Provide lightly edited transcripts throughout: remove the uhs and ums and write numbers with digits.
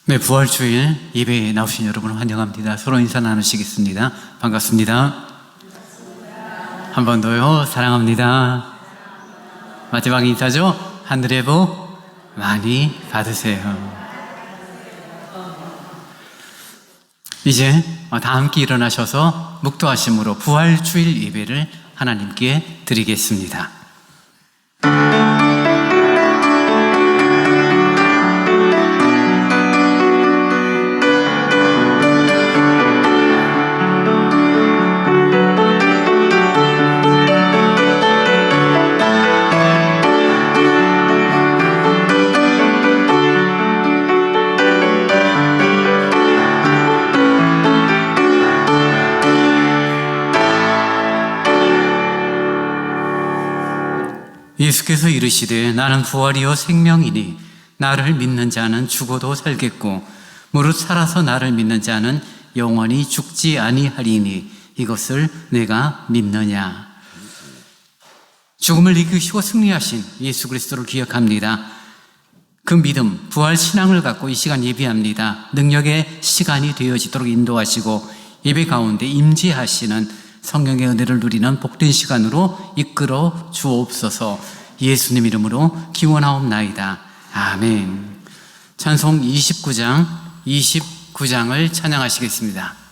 네, 부활주일 예배에 나오신 여러분을 환영합니다. 서로 인사 나누시겠습니다. 반갑습니다. 한 번 더요. 사랑합니다. 마지막 인사죠. 하늘의 복 많이 받으세요. 이제 다 함께 일어나셔서 묵도하심으로 부활주일 예배를 하나님께 드리겠습니다. 예수께서 이르시되 나는 부활이요 생명이니 나를 믿는 자는 죽어도 살겠고 무릇 살아서 나를 믿는 자는 영원히 죽지 아니하리니 이것을 내가 믿느냐. 죽음을 이기시고 승리하신 예수 그리스도를 기억합니다. 그 믿음, 부활 신앙을 갖고 이 시간 예배합니다. 능력의 시간이 되어지도록 인도하시고 예배 가운데 임재하시는 성령의 은혜를 누리는 복된 시간으로 이끌어 주옵소서. 예수님 이름으로 기원하옵나이다. 아멘. 찬송 29장을 찬양하시겠습니다.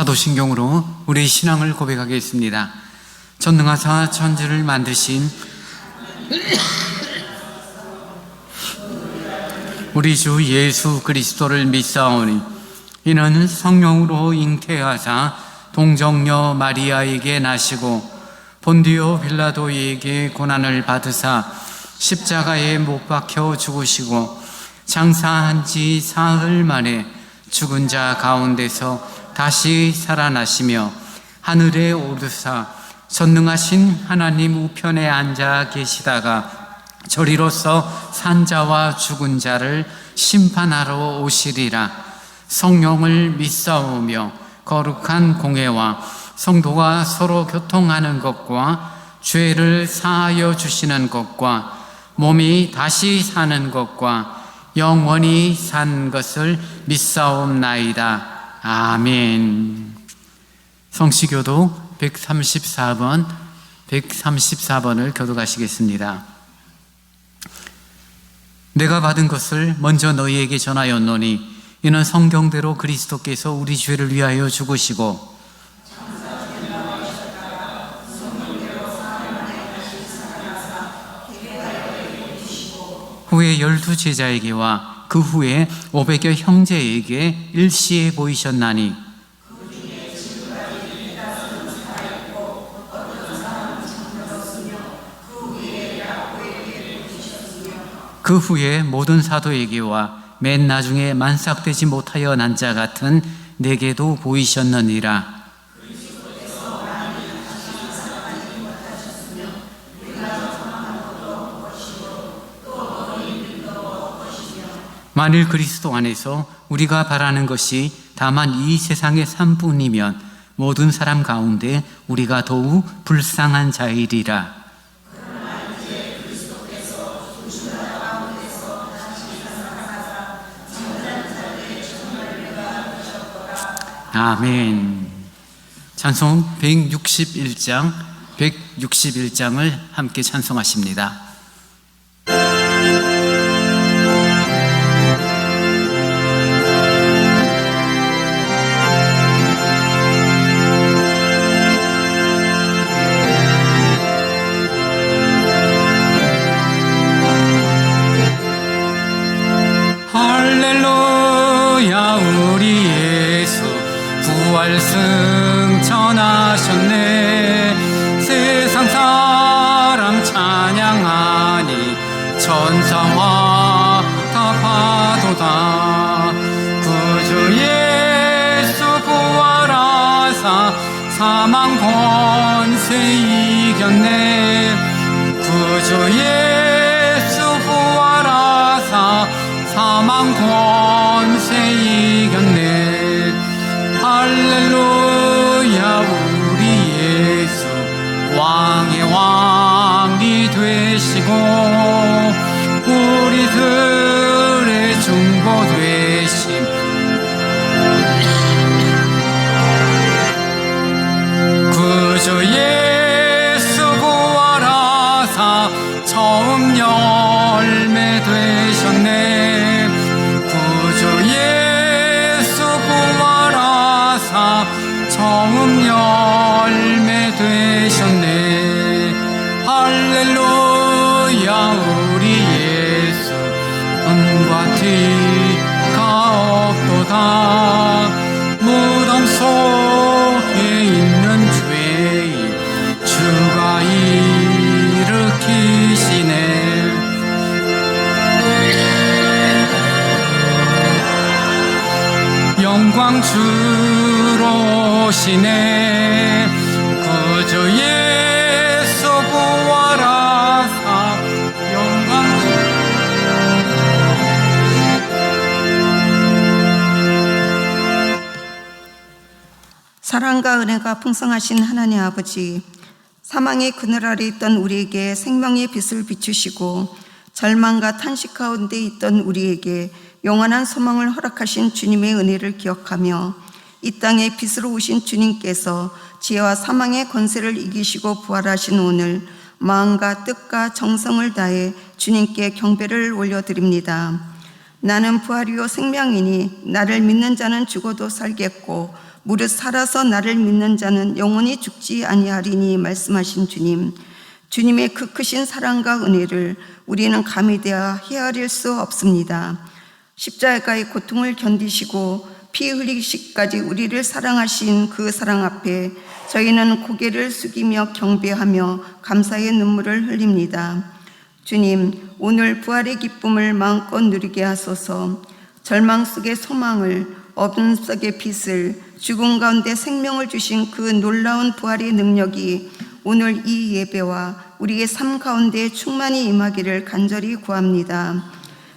사도신경으로 우리의 신앙을 고백하겠습니다. 전능하사 천지를 만드신 우리 주 예수 그리스도를 믿사오니 이는 성령으로 잉태하사 동정녀 마리아에게 나시고 본디오 빌라도에게 고난을 받으사 십자가에 못 박혀 죽으시고 장사한 지 사흘 만에 죽은 자 가운데서 다시 살아나시며 하늘에 오르사 전능하신 하나님 우편에 앉아 계시다가 저리로서 산자와 죽은 자를 심판하러 오시리라. 성령을 믿사오며 거룩한 공회와 성도가 서로 교통하는 것과 죄를 사하여 주시는 것과 몸이 다시 사는 것과 영원히 산 것을 믿사옵나이다. 아멘. 성시교도 134번을 교독하시겠습니다. 내가 받은 것을 먼저 너희에게 전하였노니 이는 성경대로 그리스도께서 우리 죄를 위하여 죽으시고 후에 12 제자에게와 그 후에 500여 형제에게 일시에 보이셨나니 그 후에 모든 사도에게와 맨 나중에 만삭되지 못하여 난 자 같은 내게도 보이셨느니라. 만일 그리스도 안에서 우리가 바라는 것이 다만 이 세상의 삶뿐이면 모든 사람 가운데 우리가 더욱 불쌍한 자이리라. 아멘. 찬송 161장을 함께 찬송하십니다. 할렐루야, 우리 예수 부활 승천하셨네. 세상 사람 찬양하니 천사와 타파도다. 구주 예수 부활하사 사망 권세 이겼네. 구주 예수 부활하사 사망 권세 이겼네. 할렐루야, 우리 예수 왕의 왕이 되시고 우리들의 중보 되심. 구주 예수 부활하사 처음 열매 되셨네. 구주 예수 부활하사 처음 열매 되셨네. 할렐루야, 우리 예수 은과 티가 없도다. 무덤 속에 있는 죄인 주가 일으키시네. 영광 주로 오시네. 구주 예수 부활하사 영광 주. 사랑과 은혜가 풍성하신 하나님 아버지, 사망의 그늘 아래 있던 우리에게 생명의 빛을 비추시고 절망과 탄식 가운데 있던 우리에게 영원한 소망을 허락하신 주님의 은혜를 기억하며 이 땅에 빛으로 오신 주님께서 지혜와 사망의 권세를 이기시고 부활하신 오늘 마음과 뜻과 정성을 다해 주님께 경배를 올려드립니다. 나는 부활이요 생명이니 나를 믿는 자는 죽어도 살겠고 무릇 살아서 나를 믿는 자는 영원히 죽지 아니하리니 말씀하신 주님, 주님의 그 크신 사랑과 은혜를 우리는 감히 대하 헤아릴 수 없습니다. 십자가의 고통을 견디시고 피 흘리시기까지 우리를 사랑하신 그 사랑 앞에 저희는 고개를 숙이며 경배하며 감사의 눈물을 흘립니다. 주님, 오늘 부활의 기쁨을 마음껏 누리게 하소서. 절망 속의 소망을, 어둠 속의 빛을, 죽음 가운데 생명을 주신 그 놀라운 부활의 능력이 오늘 이 예배와 우리의 삶 가운데 충만히 임하기를 간절히 구합니다.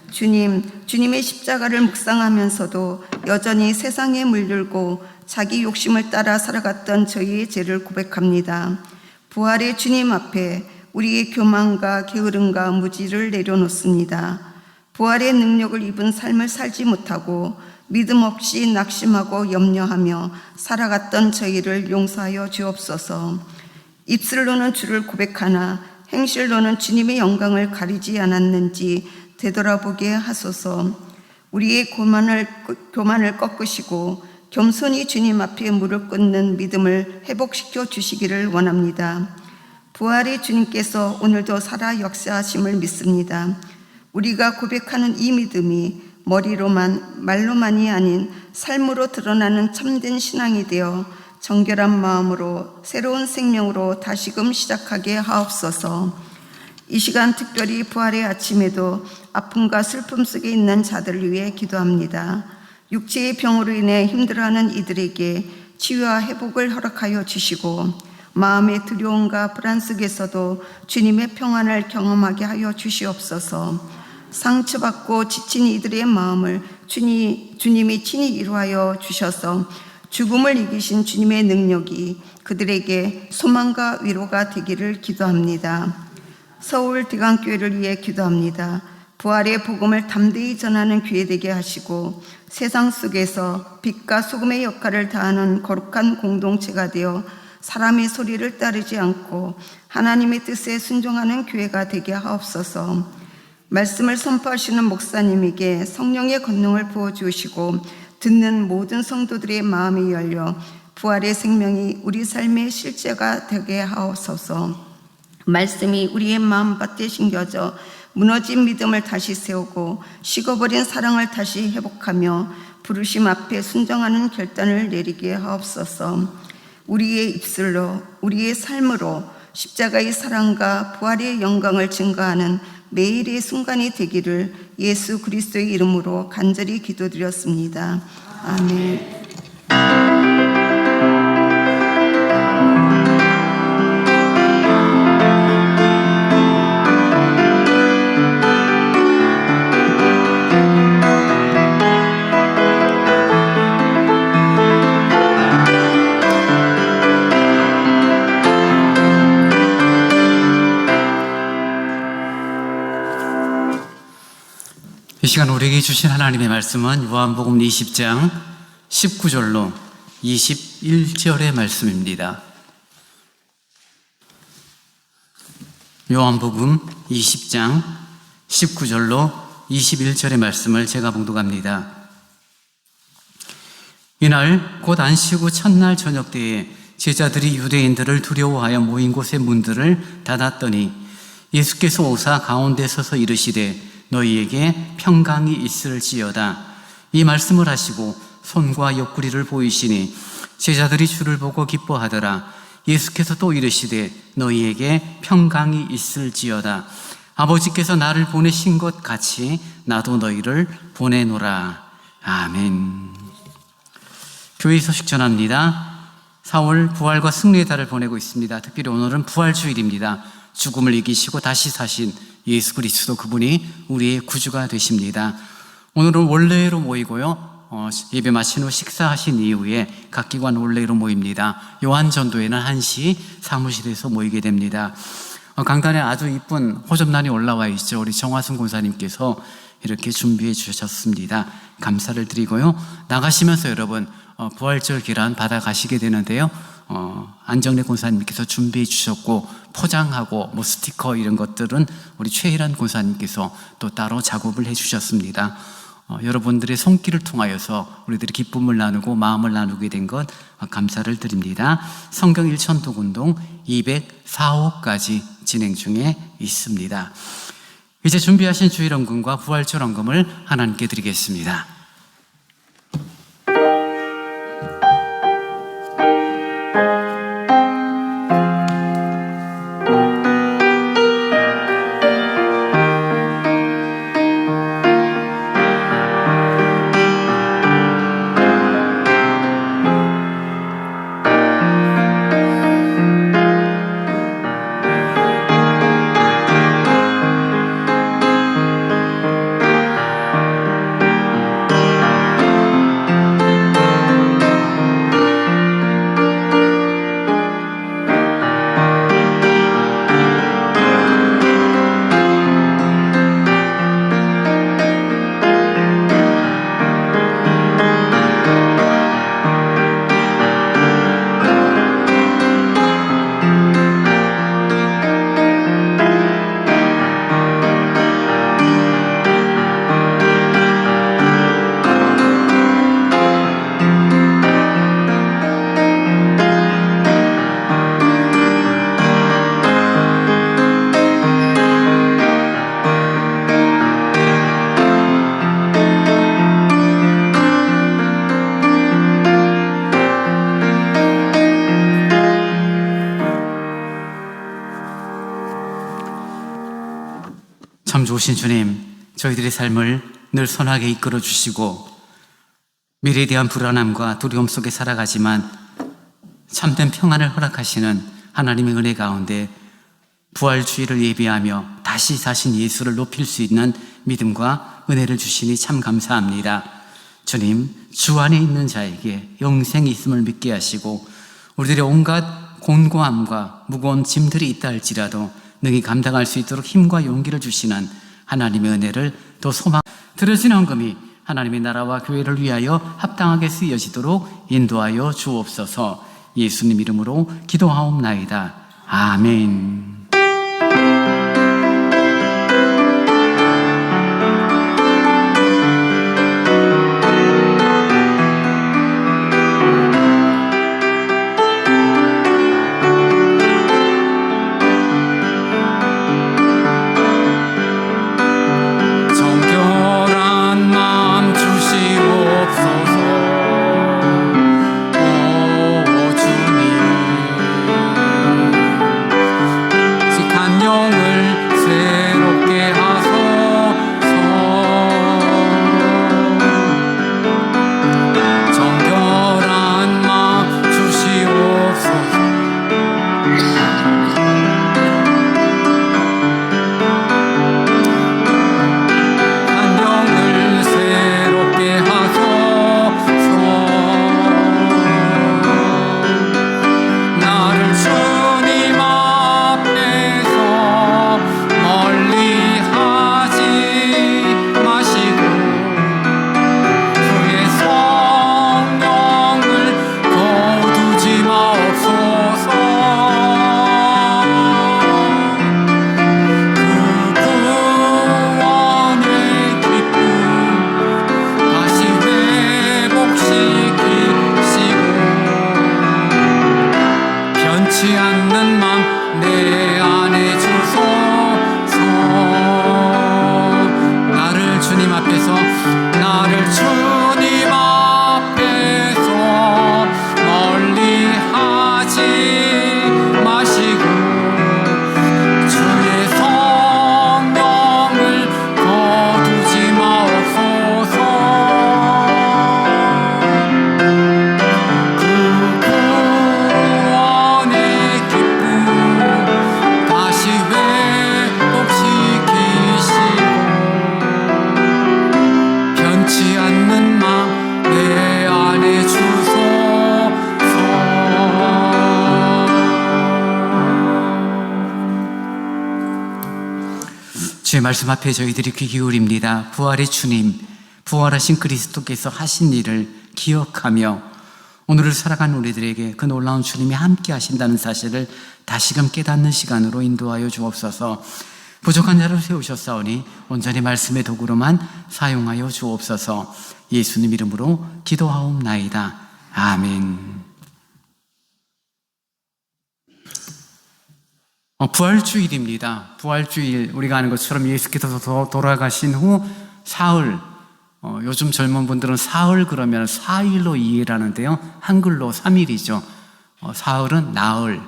주님, 주님의 십자가를 묵상하면서도 여전히 세상에 물들고 자기 욕심을 따라 살아갔던 저희의 죄를 고백합니다. 부활의 주님 앞에 우리의 교만과 게으름과 무지를 내려놓습니다. 부활의 능력을 입은 삶을 살지 못하고 믿음 없이 낙심하고 염려하며 살아갔던 저희를 용서하여 주옵소서. 입술로는 주를 고백하나 행실로는 주님의 영광을 가리지 않았는지 되돌아보게 하소서. 우리의 교만을 꺾으시고 겸손히 주님 앞에 무릎 꿇는 믿음을 회복시켜 주시기를 원합니다. 부활의 주님께서 오늘도 살아 역사하심을 믿습니다. 우리가 고백하는 이 믿음이 머리로만 말로만이 아닌 삶으로 드러나는 참된 신앙이 되어 정결한 마음으로 새로운 생명으로 다시금 시작하게 하옵소서. 이 시간 특별히 부활의 아침에도 아픔과 슬픔 속에 있는 자들을 위해 기도합니다. 육체의 병으로 인해 힘들어하는 이들에게 치유와 회복을 허락하여 주시고 마음의 두려움과 불안 속에서도 주님의 평안을 경험하게 하여 주시옵소서. 상처받고 지친 이들의 마음을 주님이 친히 이루하여 주셔서 죽음을 이기신 주님의 능력이 그들에게 소망과 위로가 되기를 기도합니다. 서울 대강교회를 위해 기도합니다. 부활의 복음을 담대히 전하는 교회 되게 하시고 세상 속에서 빛과 소금의 역할을 다하는 거룩한 공동체가 되어 사람의 소리를 따르지 않고 하나님의 뜻에 순종하는 교회가 되게 하옵소서. 말씀을 선포하시는 목사님에게 성령의 권능을 부어주시고 듣는 모든 성도들의 마음이 열려 부활의 생명이 우리 삶의 실제가 되게 하옵소서. 말씀이 우리의 마음밭에 심겨져 무너진 믿음을 다시 세우고 식어버린 사랑을 다시 회복하며 부르심 앞에 순종하는 결단을 내리게 하옵소서. 우리의 입술로 우리의 삶으로 십자가의 사랑과 부활의 영광을 증거하는 매일의 순간이 되기를 예수 그리스도의 이름으로 간절히 기도드렸습니다. 아멘. 이 시간 우리에게 주신 하나님의 말씀은 요한복음 20장 19절로 21절의 말씀입니다. 요한복음 20장 19절로 21절의 말씀을 제가 봉독합니다. 이날 곧 안식 후 첫날 저녁 때에 제자들이 유대인들을 두려워하여 모인 곳의 문들을 닫았더니 예수께서 오사 가운데 서서 이르시되 너희에게 평강이 있을지어다. 이 말씀을 하시고 손과 옆구리를 보이시니 제자들이 주를 보고 기뻐하더라. 예수께서 또 이르시되 너희에게 평강이 있을지어다. 아버지께서 나를 보내신 것 같이 나도 너희를 보내노라. 아멘. 교회 소식 전합니다. 4월 부활과 승리의 달을 보내고 있습니다. 특별히 오늘은 부활주일입니다. 죽음을 이기시고 다시 사신 예수 그리스도 그분이 우리의 구주가 되십니다. 오늘은 원래로 모이고요. 예배 마친 후 식사하신 이후에 각 기관 원래로 모입니다. 요한전도회는 1시 사무실에서 모이게 됩니다. 강단에 아주 이쁜 호접란이 올라와 있죠. 우리 정화순 권사님께서 이렇게 준비해 주셨습니다. 감사를 드리고요. 나가시면서 여러분 부활절 계란 받아가시게 되는데요. 안정래 권사님께서 준비해 주셨고 포장하고 뭐 스티커 이런 것들은 우리 최희란 권사님께서 또 따로 작업을 해 주셨습니다. 여러분들의 손길을 통하여서 우리들이 기쁨을 나누고 마음을 나누게 된 것 감사를 드립니다. 성경 1천독 운동 204호까지 진행 중에 있습니다. 이제 준비하신 주일 헌금과 부활절 헌금을 하나님께 드리겠습니다. 참 좋으신 주님, 저희들의 삶을 늘 선하게 이끌어 주시고 미래에 대한 불안함과 두려움 속에 살아가지만 참된 평안을 허락하시는 하나님의 은혜 가운데 부활주의를 예비하며 다시 자신 예수를 높일 수 있는 믿음과 은혜를 주시니 참 감사합니다. 주님, 주 안에 있는 자에게 영생이 있음을 믿게 하시고 우리들의 온갖 곤고함과 무거운 짐들이 있다 할지라도 능히 감당할 수 있도록 힘과 용기를 주시는 하나님의 은혜를 더 소망 들으신 헌금이 하나님의 나라와 교회를 위하여 합당하게 쓰여지도록 인도하여 주옵소서. 예수님 이름으로 기도하옵나이다. 아멘. 주의 말씀 앞에 저희들이 귀 기울입니다. 부활의 주님, 부활하신 그리스도께서 하신 일을 기억하며 오늘을 살아가는 우리들에게 그 놀라운 주님이 함께 하신다는 사실을 다시금 깨닫는 시간으로 인도하여 주옵소서. 부족한 자를 세우셨사오니 온전히 말씀의 도구로만 사용하여 주옵소서. 예수님 이름으로 기도하옵나이다. 아멘. 부활주일입니다. 부활주일, 우리가 아는 것처럼 예수께서 돌아가신 후 사흘, 요즘 젊은 분들은 사흘 그러면 4일로 이해를 하는데요. 한글로 3일이죠. 사흘은 나흘,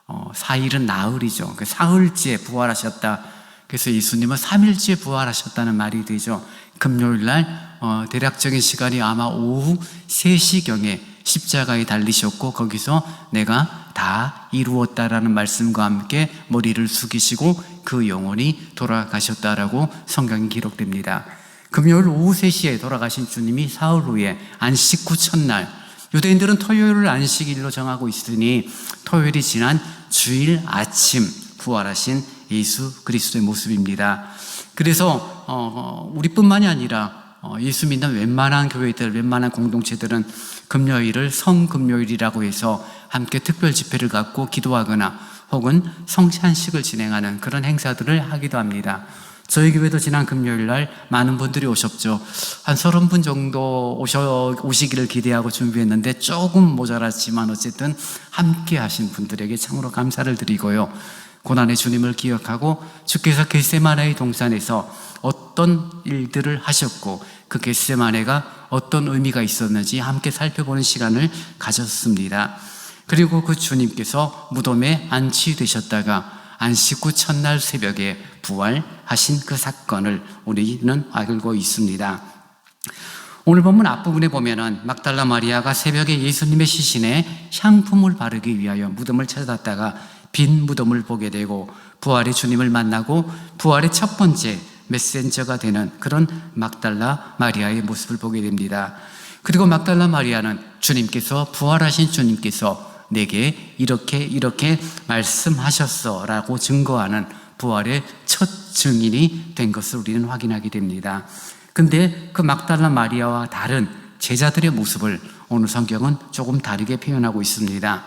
4일은 나흘이죠. 그 사흘째 부활하셨다. 그래서 예수님은 3일째 부활하셨다는 말이 되죠. 금요일날 대략적인 시간이 아마 오후 3시경에 십자가에 달리셨고 거기서 내가 다 이루었다라는 말씀과 함께 머리를 숙이시고 그 영혼이 돌아가셨다라고 성경에 기록됩니다. 금요일 오후 3시에 돌아가신 주님이 사흘 후에 안식 후 첫날, 유대인들은 토요일을 안식일로 정하고 있으니 토요일이 지난 주일 아침 부활하신 예수 그리스도의 모습입니다. 그래서 우리뿐만이 아니라 예수 믿는 웬만한 교회들, 웬만한 공동체들은 금요일을 성금요일이라고 해서 함께 특별 집회를 갖고 기도하거나 혹은 성찬식을 진행하는 그런 행사들을 하기도 합니다. 저희 교회도 지난 금요일 날 많은 분들이 오셨죠. 한 30분 정도 오시기를 기대하고 준비했는데 조금 모자랐지만 어쨌든 함께 하신 분들에게 참으로 감사를 드리고요. 고난의 주님을 기억하고 주께서 겟세마네의 동산에서 어떤 일들을 하셨고 그 겟세마네가 어떤 의미가 있었는지 함께 살펴보는 시간을 가졌습니다. 그리고 그 주님께서 무덤에 안치되셨다가 안식 후 첫날 새벽에 부활하신 그 사건을 우리는 알고 있습니다. 오늘 본문 앞부분에 보면은 막달라 마리아가 새벽에 예수님의 시신에 향품을 바르기 위하여 무덤을 찾았다가 빈 무덤을 보게 되고 부활의 주님을 만나고 부활의 첫 번째 메신저가 되는 그런 막달라 마리아의 모습을 보게 됩니다. 그리고 막달라 마리아는 주님께서, 부활하신 주님께서 내게 이렇게 말씀하셨어 라고 증거하는 부활의 첫 증인이 된 것을 우리는 확인하게 됩니다. 근데 그 막달라 마리아와 다른 제자들의 모습을 오늘 성경은 조금 다르게 표현하고 있습니다.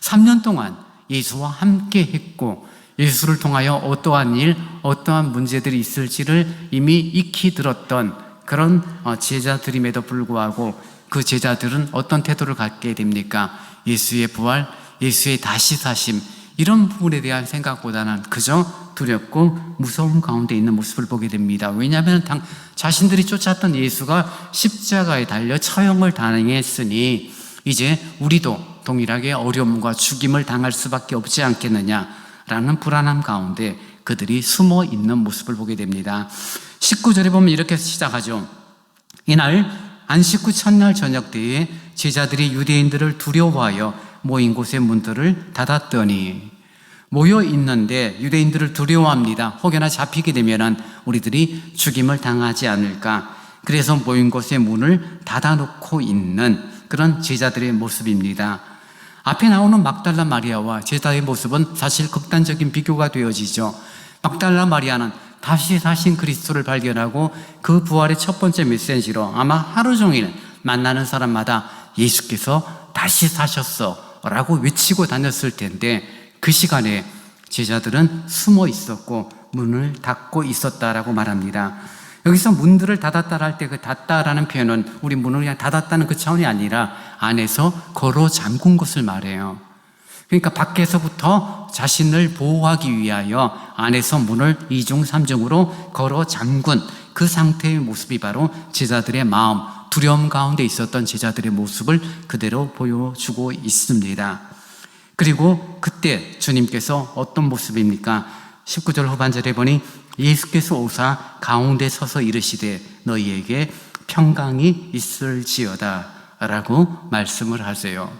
3년 동안 예수와 함께 했고 예수를 통하여 어떠한 일, 어떠한 문제들이 있을지를 이미 익히 들었던 그런 제자들임에도 불구하고 그 제자들은 어떤 태도를 갖게 됩니까? 예수의 부활, 예수의 다시 사심, 이런 부분에 대한 생각보다는 그저 두렵고 무서운 가운데 있는 모습을 보게 됩니다. 왜냐하면 자신들이 쫓았던 예수가 십자가에 달려 처형을 당했으니 이제 우리도 동일하게 어려움과 죽임을 당할 수밖에 없지 않겠느냐라는 불안함 가운데 그들이 숨어 있는 모습을 보게 됩니다. 19절에 보면 이렇게 시작하죠. 이날 안식 후 첫날 저녁 때에 제자들이 유대인들을 두려워하여 모인 곳의 문들을 닫았더니, 모여 있는데 유대인들을 두려워합니다. 혹여나 잡히게 되면 우리들이 죽임을 당하지 않을까. 그래서 모인 곳의 문을 닫아놓고 있는 그런 제자들의 모습입니다. 앞에 나오는 막달라 마리아와 제자의 모습은 사실 극단적인 비교가 되어지죠. 막달라 마리아는 다시 사신 그리스도를 발견하고 그 부활의 첫 번째 메시지로 아마 하루 종일 만나는 사람마다 예수께서 다시 사셨어 라고 외치고 다녔을 텐데, 그 시간에 제자들은 숨어 있었고 문을 닫고 있었다라고 말합니다. 여기서 문들을 닫았다 할 때 그 닫다라는 표현은 우리 문을 그냥 닫았다는 그 차원이 아니라 안에서 걸어 잠근 것을 말해요. 그러니까 밖에서부터 자신을 보호하기 위하여 안에서 문을 2중 3중으로 걸어 잠근 그 상태의 모습이 바로 제자들의 마음, 두려움 가운데 있었던 제자들의 모습을 그대로 보여주고 있습니다. 그리고 그때 주님께서 어떤 모습입니까? 19절 후반절에 보니 예수께서 오사 가운데 서서 이르시되 너희에게 평강이 있을지어다 라고 말씀을 하세요.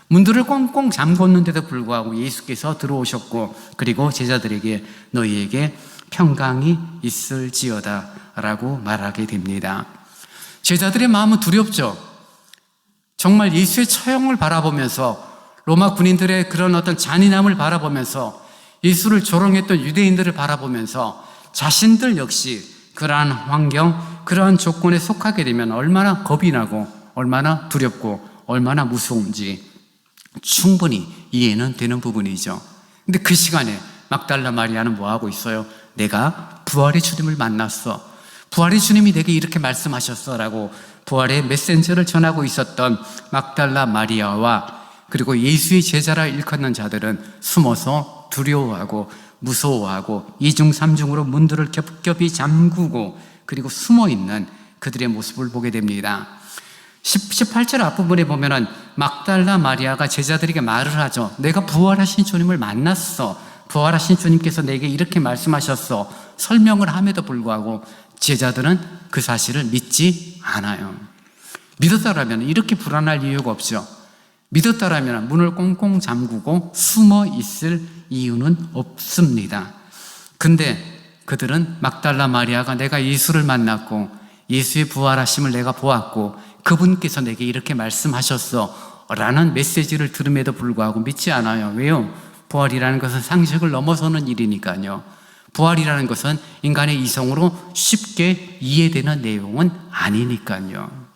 문들을 꽁꽁 잠궜는데도 불구하고 예수께서 들어오셨고, 그리고 제자들에게 너희에게 평강이 있을지어다 라고 말하게 됩니다. 제자들의 마음은 두렵죠. 정말 예수의 처형을 바라보면서, 로마 군인들의 그런 어떤 잔인함을 바라보면서, 예수를 조롱했던 유대인들을 바라보면서 자신들 역시 그러한 환경, 그러한 조건에 속하게 되면 얼마나 겁이 나고 얼마나 두렵고 얼마나 무서운지 충분히 이해는 되는 부분이죠. 근데 그 시간에 막달라 마리아는 뭐 하고 있어요? 내가 부활의 주님을 만났어. 부활의 주님이 내게 이렇게 말씀하셨어 라고 부활의 메신저를 전하고 있었던 막달라 마리아와 그리고 예수의 제자라 일컫는 자들은 숨어서 두려워하고 무서워하고 2중 3중으로 문들을 겹겹이 잠그고 그리고 숨어있는 그들의 모습을 보게 됩니다. 18절 앞부분에 보면은 막달라 마리아가 제자들에게 말을 하죠. 내가 부활하신 주님을 만났어. 부활하신 주님께서 내게 이렇게 말씀하셨어. 설명을 함에도 불구하고 제자들은 그 사실을 믿지 않아요. 믿었다라면 이렇게 불안할 이유가 없죠. 믿었다라면 문을 꽁꽁 잠그고 숨어 있을 이유는 없습니다. 근데 그들은 막달라 마리아가 내가 예수를 만났고 예수의 부활하심을 내가 보았고 그분께서 내게 이렇게 말씀하셨어 라는 메시지를 들음에도 불구하고 믿지 않아요. 왜요? 부활이라는 것은 상식을 넘어서는 일이니까요. 부활이라는 것은 인간의 이성으로 쉽게 이해되는 내용은 아니니까요.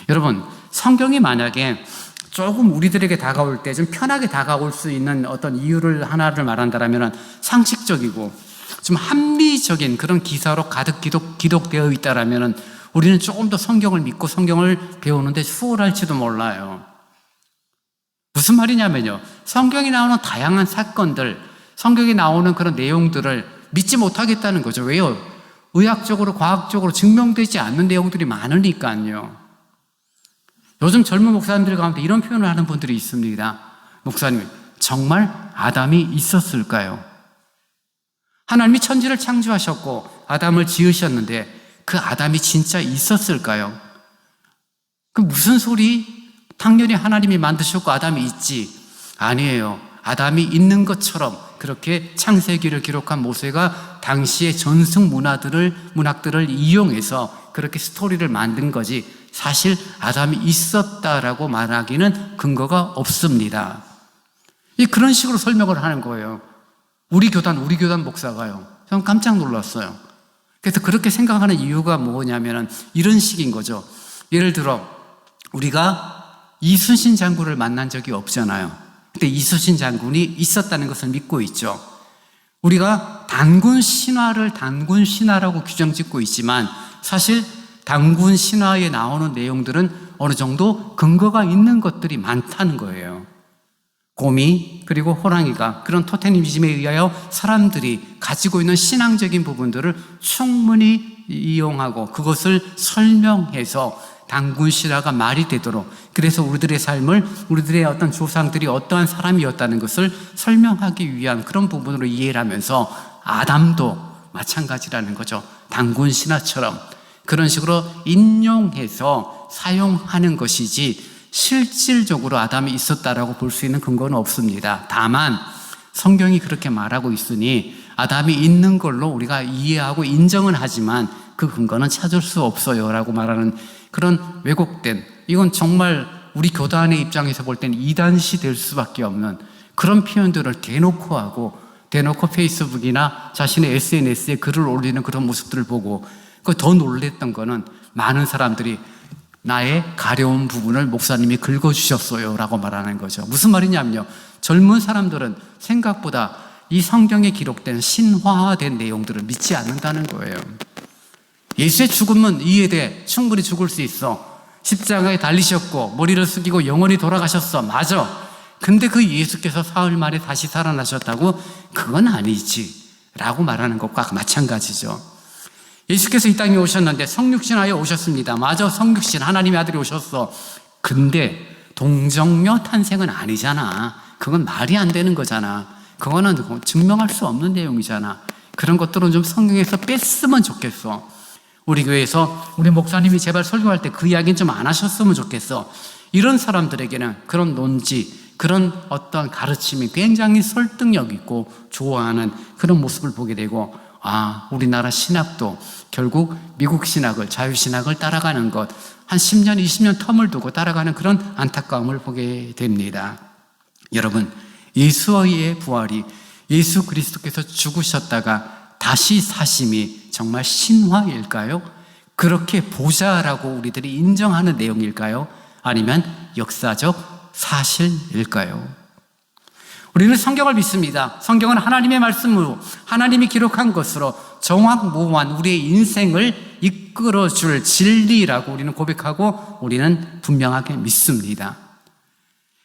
여러분, 성경이 만약에 조금 우리들에게 다가올 때 좀 편하게 다가올 수 있는 어떤 이유를 하나를 말한다면 상식적이고 좀 합리적인 그런 기사로 가득 기록되어 있다면 우리는 조금 더 성경을 믿고 성경을 배우는데 수월할지도 몰라요. 무슨 말이냐면요, 성경에 나오는 다양한 사건들, 성경에 나오는 그런 내용들을 믿지 못하겠다는 거죠. 왜요? 의학적으로 과학적으로 증명되지 않는 내용들이 많으니까요. 요즘 젊은 목사님들 가운데 이런 표현을 하는 분들이 있습니다. 목사님, 정말 아담이 있었을까요? 하나님이 천지를 창조하셨고 아담을 지으셨는데 그 아담이 진짜 있었을까요? 그 무슨 소리? 당연히 하나님이 만드셨고 아담이 있지. 아니에요. 아담이 있는 것처럼 그렇게 창세기를 기록한 모세가 당시의 전승 문학들을 이용해서 그렇게 스토리를 만든 거지, 사실 아담이 있었다라고 말하기는 근거가 없습니다. 그런 식으로 설명을 하는 거예요. 우리 교단 목사가요. 저는 깜짝 놀랐어요. 그래서 그렇게 생각하는 이유가 뭐냐면은 이런 식인 거죠. 예를 들어 우리가 이순신 장군을 만난 적이 없잖아요. 근데 이순신 장군이 있었다는 것을 믿고 있죠. 우리가 단군 신화를 단군 신화라고 규정 짓고 있지만 사실 단군 신화에 나오는 내용들은 어느 정도 근거가 있는 것들이 많다는 거예요. 곰이 그리고 호랑이가 그런 토테미즘에 의하여 사람들이 가지고 있는 신앙적인 부분들을 충분히 이용하고 그것을 설명해서 단군 신화가 말이 되도록, 그래서 우리들의 삶을 우리들의 어떤 조상들이 어떠한 사람이었다는 것을 설명하기 위한 그런 부분으로 이해를 하면서 아담도 마찬가지라는 거죠. 단군 신화처럼 그런 식으로 인용해서 사용하는 것이지 실질적으로 아담이 있었다라고 볼 수 있는 근거는 없습니다. 다만 성경이 그렇게 말하고 있으니 아담이 있는 걸로 우리가 이해하고 인정은 하지만 그 근거는 찾을 수 없어요 라고 말하는 그런 왜곡된, 이건 정말 우리 교단의 입장에서 볼 때는 이단시 될 수밖에 없는 그런 표현들을 대놓고 하고, 대놓고 페이스북이나 자신의 SNS에 글을 올리는 그런 모습들을 보고, 더 놀랬던 거는 많은 사람들이 나의 가려운 부분을 목사님이 긁어주셨어요 라고 말하는 거죠. 무슨 말이냐면요, 젊은 사람들은 생각보다 이 성경에 기록된 신화화된 내용들을 믿지 않는다는 거예요. 예수의 죽음은 이해돼. 충분히 죽을 수 있어. 십자가에 달리셨고 머리를 숙이고 영원히 돌아가셨어. 맞아. 근데 그 예수께서 사흘 만에 다시 살아나셨다고? 그건 아니지 라고 말하는 것과 마찬가지죠. 예수께서 이 땅에 오셨는데 성육신하여 오셨습니다. 맞아, 성육신 하나님의 아들이 오셨어. 근데 동정녀 탄생은 아니잖아. 그건 말이 안 되는 거잖아. 그거는 증명할 수 없는 내용이잖아. 그런 것들은 좀 성경에서 뺐으면 좋겠어. 우리 교회에서 우리 목사님이 제발 설교할 때 그 이야기는 좀 안 하셨으면 좋겠어. 이런 사람들에게는 그런 논지, 그런 어떤 가르침이 굉장히 설득력 있고 좋아하는 그런 모습을 보게 되고, 아, 우리나라 신학도 결국 미국 신학을, 자유신학을 따라가는 것, 한 10년, 20년 텀을 두고 따라가는 그런 안타까움을 보게 됩니다. 여러분, 예수의 부활이, 예수 그리스도께서 죽으셨다가 다시 사심이 정말 신화일까요? 그렇게 보자라고 우리들이 인정하는 내용일까요? 아니면 역사적 사실일까요? 우리는 성경을 믿습니다. 성경은 하나님의 말씀으로, 하나님이 기록한 것으로 정확무한 우리의 인생을 이끌어줄 진리라고 우리는 고백하고 우리는 분명하게 믿습니다.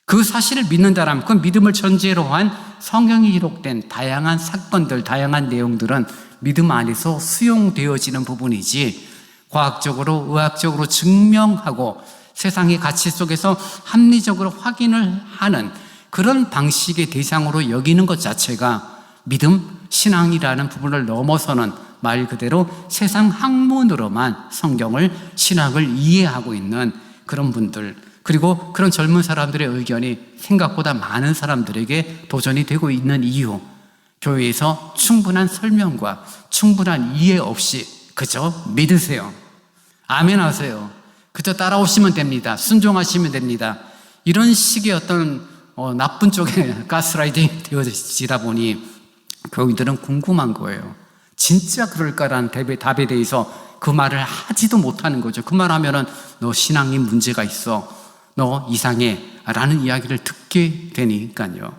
그 사실을 믿는다라면 그 믿음을 전제로 한 성경이 기록된 다양한 사건들, 다양한 내용들은 믿음 안에서 수용되어지는 부분이지, 과학적으로, 의학적으로 증명하고 세상의 가치 속에서 합리적으로 확인을 하는 그런 방식의 대상으로 여기는 것 자체가 믿음, 신앙이라는 부분을 넘어서는 말 그대로 세상 학문으로만 성경을, 신학을 이해하고 있는 그런 분들, 그리고 그런 젊은 사람들의 의견이 생각보다 많은 사람들에게 도전이 되고 있는 이유, 교회에서 충분한 설명과 충분한 이해 없이 그저 믿으세요. 아멘 하세요. 그저 따라오시면 됩니다. 순종하시면 됩니다. 이런 식의 어떤 나쁜 쪽에 가스라이팅 되어지다 보니 교인들은 궁금한 거예요. 진짜 그럴까라는 답에 대해서 그 말을 하지도 못하는 거죠. 그 말 하면은 너 신앙이 문제가 있어, 너 이상해 라는 이야기를 듣게 되니까요.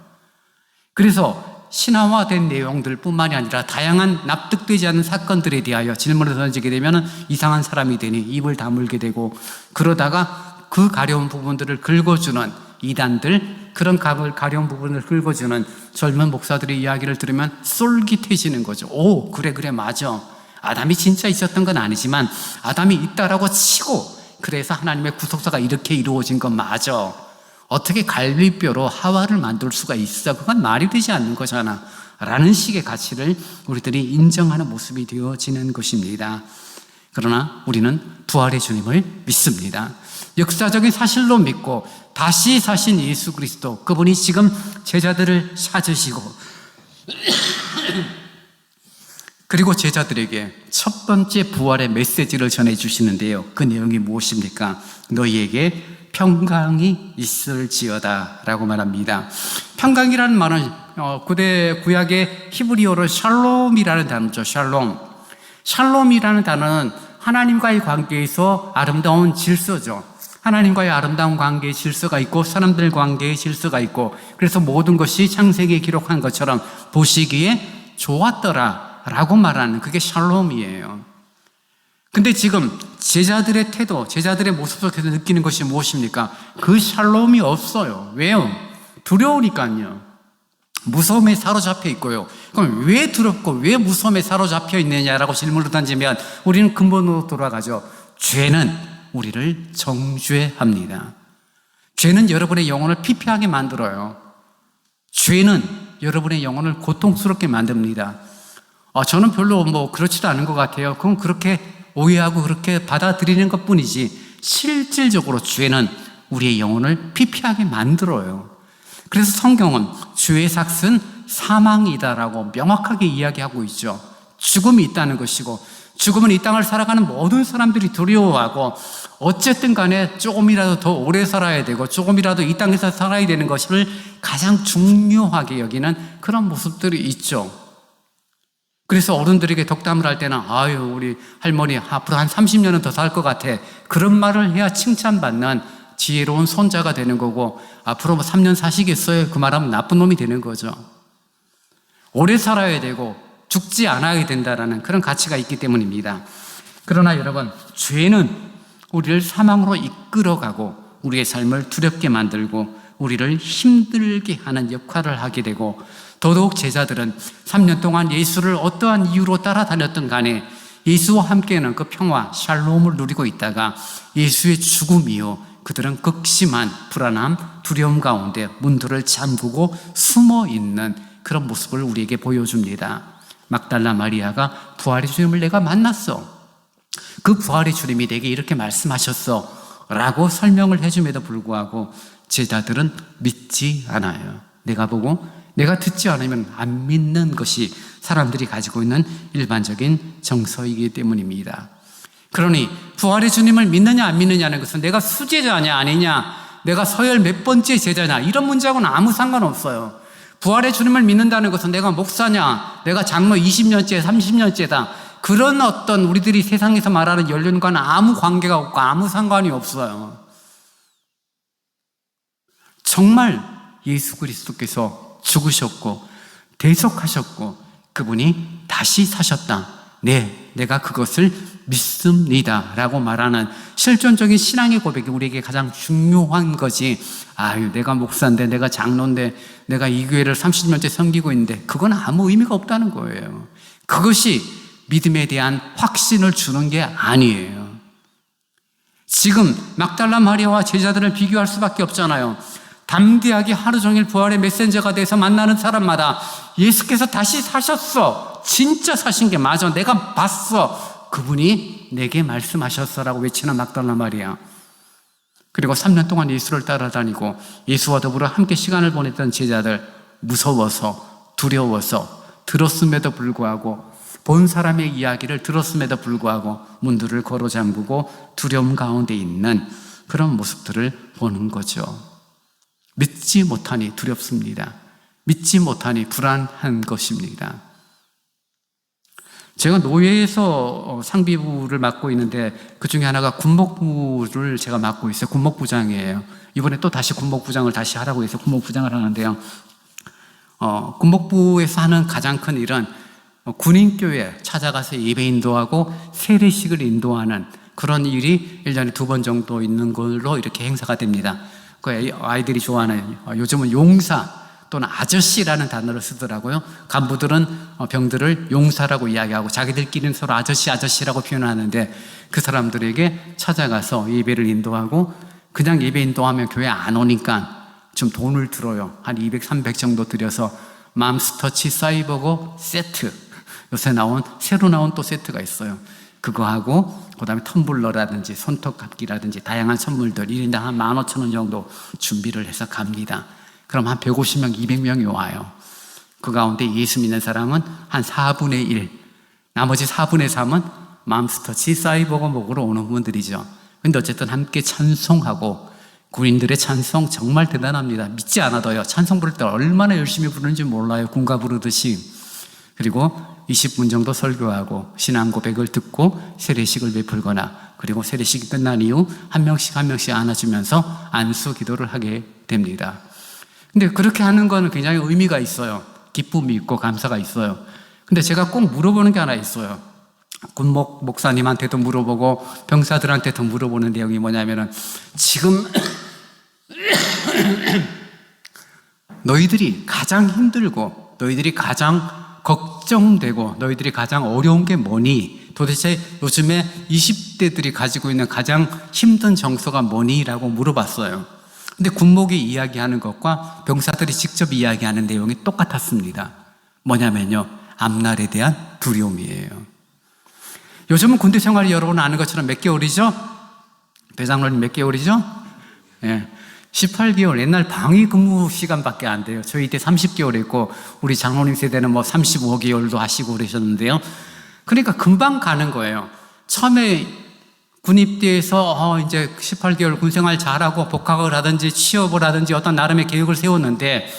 그래서 신화화된 내용들 뿐만이 아니라 다양한 납득되지 않는 사건들에 대하여 질문을 던지게 되면 이상한 사람이 되니 입을 다물게 되고, 그러다가 그 가려운 부분들을 긁어주는 이단들, 그런 가려운 부분을 긁어주는 젊은 목사들의 이야기를 들으면 쏠깃해지는 거죠. 오, 그래 맞아. 아담이 진짜 있었던 건 아니지만 아담이 있다라고 치고, 그래서 하나님의 구속사가 이렇게 이루어진 건 맞아. 어떻게 갈비뼈로 하와를 만들 수가 있어? 그건 말이 되지 않는 거잖아. 라는 식의 가치를 우리들이 인정하는 모습이 되어지는 것입니다. 그러나 우리는 부활의 주님을 믿습니다. 역사적인 사실로 믿고 다시 사신 예수 그리스도, 그분이 지금 제자들을 찾으시고 그리고 제자들에게 첫 번째 부활의 메시지를 전해주시는데요. 그 내용이 무엇입니까? 너희에게 평강이 있을지어다 라고 말합니다. 평강이라는 말은 구대 구약의 히브리어로 샬롬이라는 단어죠. 샬롬. 샬롬이라는 단어는 하나님과의 관계에서 아름다운 질서죠. 하나님과의 아름다운 관계의 질서가 있고 사람들 관계의 질서가 있고, 그래서 모든 것이 창세기에 기록한 것처럼 보시기에 좋았더라 라고 말하는 그게 샬롬이에요. 근데 지금 제자들의 태도, 제자들의 모습 속에서 느끼는 것이 무엇입니까? 그 샬롬이 없어요. 왜요? 두려우니까요. 무서움에 사로잡혀 있고요. 그럼 왜 두렵고 왜 무서움에 사로잡혀 있느냐라고 질문을 던지면 우리는 근본으로 돌아가죠. 죄는 우리를 정죄합니다. 죄는 여러분의 영혼을 피폐하게 만들어요. 죄는 여러분의 영혼을 고통스럽게 만듭니다. 저는 별로 그렇지도 않은 것 같아요. 그건 그렇게 오해하고 그렇게 받아들이는 것 뿐이지, 실질적으로 죄는 우리의 영혼을 피폐하게 만들어요. 그래서 성경은 죄의 삭은 사망이다라고 명확하게 이야기하고 있죠. 죽음이 있다는 것이고, 죽음은 이 땅을 살아가는 모든 사람들이 두려워하고, 어쨌든 간에 조금이라도 더 오래 살아야 되고 조금이라도 이 땅에서 살아야 되는 것을 가장 중요하게 여기는 그런 모습들이 있죠. 그래서 어른들에게 덕담을 할 때는 우리 할머니 앞으로 한 30년은 더 살 것 같아, 그런 말을 해야 칭찬받는 지혜로운 손자가 되는 거고, 앞으로 3년 사시겠어요? 그 말하면 나쁜 놈이 되는 거죠. 오래 살아야 되고 죽지 않아야 된다라는 그런 가치가 있기 때문입니다. 그러나 여러분, 죄는 우리를 사망으로 이끌어가고 우리의 삶을 두렵게 만들고 우리를 힘들게 하는 역할을 하게 되고, 더더욱 제자들은 3년 동안 예수를 어떠한 이유로 따라다녔던 간에 예수와 함께는 그 평화, 샬롬을 누리고 있다가 예수의 죽음이요, 그들은 극심한 불안함, 두려움 가운데 문들을 잠그고 숨어 있는 그런 모습을 우리에게 보여줍니다. 막달라 마리아가 부활의 주님을 내가 만났어, 그 부활의 주님이 내게 이렇게 말씀하셨어 라고 설명을 해줌에도 불구하고 제자들은 믿지 않아요. 내가 보고 내가 듣지 않으면 안 믿는 것이 사람들이 가지고 있는 일반적인 정서이기 때문입니다. 그러니 부활의 주님을 믿느냐 안 믿느냐는 것은 내가 수제자냐 아니냐, 내가 서열 몇 번째 제자냐, 이런 문제하고는 아무 상관없어요. 부활의 주님을 믿는다는 것은 내가 목사냐, 내가 장로 20년째 30년째다, 그런 어떤 우리들이 세상에서 말하는 연륜과는 아무 관계가 없고 아무 상관이 없어요. 정말 예수 그리스도께서 죽으셨고 대속하셨고 그분이 다시 사셨다, 내가 그것을 믿습니다 라고 말하는 실존적인 신앙의 고백이 우리에게 가장 중요한 거지, 내가 목사인데, 내가 장로인데, 내가 이 교회를 30년째 섬기고 있는데, 그건 아무 의미가 없다는 거예요. 그것이 믿음에 대한 확신을 주는 게 아니에요. 지금 막달라 마리아와 제자들을 비교할 수밖에 없잖아요. 담대하게 하루 종일 부활의 메신저가 돼서 만나는 사람마다 예수께서 다시 사셨어, 진짜 사신 게 맞아, 내가 봤어, 그분이 내게 말씀하셨어라고 외치는 막달라 마리아, 그리고 3년 동안 예수를 따라다니고 예수와 더불어 함께 시간을 보냈던 제자들, 무서워서 두려워서 들었음에도 불구하고, 본 사람의 이야기를 들었음에도 불구하고 문들을 걸어 잠그고 두려움 가운데 있는 그런 모습들을 보는 거죠. 믿지 못하니 두렵습니다. 믿지 못하니 불안한 것입니다. 제가 노예에서 상비부를 맡고 있는데 그 중에 하나가 군목부를 제가 맡고 있어요. 군목부장이에요. 이번에 또 다시 군목부장을 다시 하라고 해서 군목부장을 하는데요. 군목부에서 하는 가장 큰 일은 군인교회 찾아가서 예배 인도하고 세례식을 인도하는 그런 일이 1년에 2번 정도 있는 걸로 이렇게 행사가 됩니다. 그 아이들이 좋아하는, 요즘은 용사 또는 아저씨라는 단어를 쓰더라고요. 간부들은 병들을 용사라고 이야기하고 자기들끼리는 서로 아저씨라고 표현하는데, 그 사람들에게 찾아가서 예배를 인도하고, 그냥 예배 인도하면 교회 안 오니까 좀 돈을 들어요. 한 200, 300 정도 들여서 맘스터치 사이버거 세트, 요새 새로 나온 또 세트가 있어요. 그거 하고 그다음에 텀블러라든지 손톱깎이라든지 다양한 선물들 1인당 한 15,000원 정도 준비를 해서 갑니다. 그럼 한 150명, 200명이 와요. 그 가운데 예수 믿는 사람은 한 4분의 1, 나머지 4분의 3은 맘스터치 사이버거 먹으러 오는 분들이죠. 근데 어쨌든 함께 찬송하고, 군인들의 찬송 정말 대단합니다. 믿지 않아도요. 찬송 부를 때 얼마나 열심히 부르는지 몰라요. 군가 부르듯이. 그리고 20분 정도 설교하고 신앙 고백을 듣고 세례식을 베풀거나, 그리고 세례식이 끝난 이후 한 명씩 안아주면서 안수 기도를 하게 됩니다. 근데 그렇게 하는 거는 굉장히 의미가 있어요. 기쁨이 있고 감사가 있어요. 근데 제가 꼭 물어보는 게 하나 있어요. 군목 목사님한테도 물어보고 병사들한테도 물어보는 내용이 뭐냐면은, 지금 너희들이 가장 힘들고 너희들이 가장 걱정되고 너희들이 가장 어려운 게 뭐니? 도대체 요즘에 20대들이 가지고 있는 가장 힘든 정서가 뭐니? 라고 물어봤어요. 근데 군목이 이야기하는 것과 병사들이 직접 이야기하는 내용이 똑같았습니다. 뭐냐면요, 앞날에 대한 두려움이에요. 요즘은 군대 생활이 여러분 아는 것처럼 몇 개월이죠? 배장로님 몇 개월이죠? 예. 18개월, 옛날 방위 근무 시간밖에 안 돼요. 저희 때 30개월 했고, 우리 장로님 세대는 35개월도 하시고 그러셨는데요. 그러니까 금방 가는 거예요. 처음에 군 입대해서 이제 18개월 군생활 잘하고 복학을 하든지 취업을 하든지 어떤 나름의 계획을 세웠는데,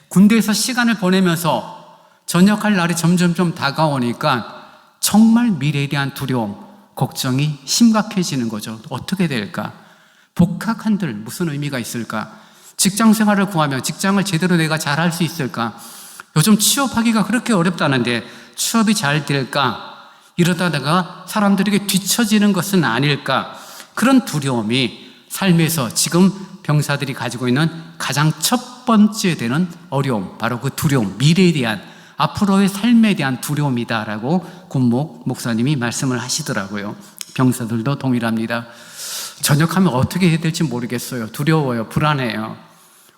군대에서 시간을 보내면서 전역할 날이 점점 좀 다가오니까 정말 미래에 대한 두려움, 걱정이 심각해지는 거죠. 어떻게 될까? 복학한들 무슨 의미가 있을까? 직장 생활을 구하면 직장을 제대로 내가 잘할 수 있을까? 요즘 취업하기가 그렇게 어렵다는데 취업이 잘 될까? 이러다 내가 사람들에게 뒤처지는 것은 아닐까? 그런 두려움이 삶에서 지금 병사들이 가지고 있는 가장 첫 번째 되는 어려움, 바로 그 두려움, 미래에 대한, 앞으로의 삶에 대한 두려움이다라고 군목 목사님이 말씀을 하시더라고요. 병사들도 동일합니다. 전역하면 어떻게 해야 될지 모르겠어요. 두려워요. 불안해요.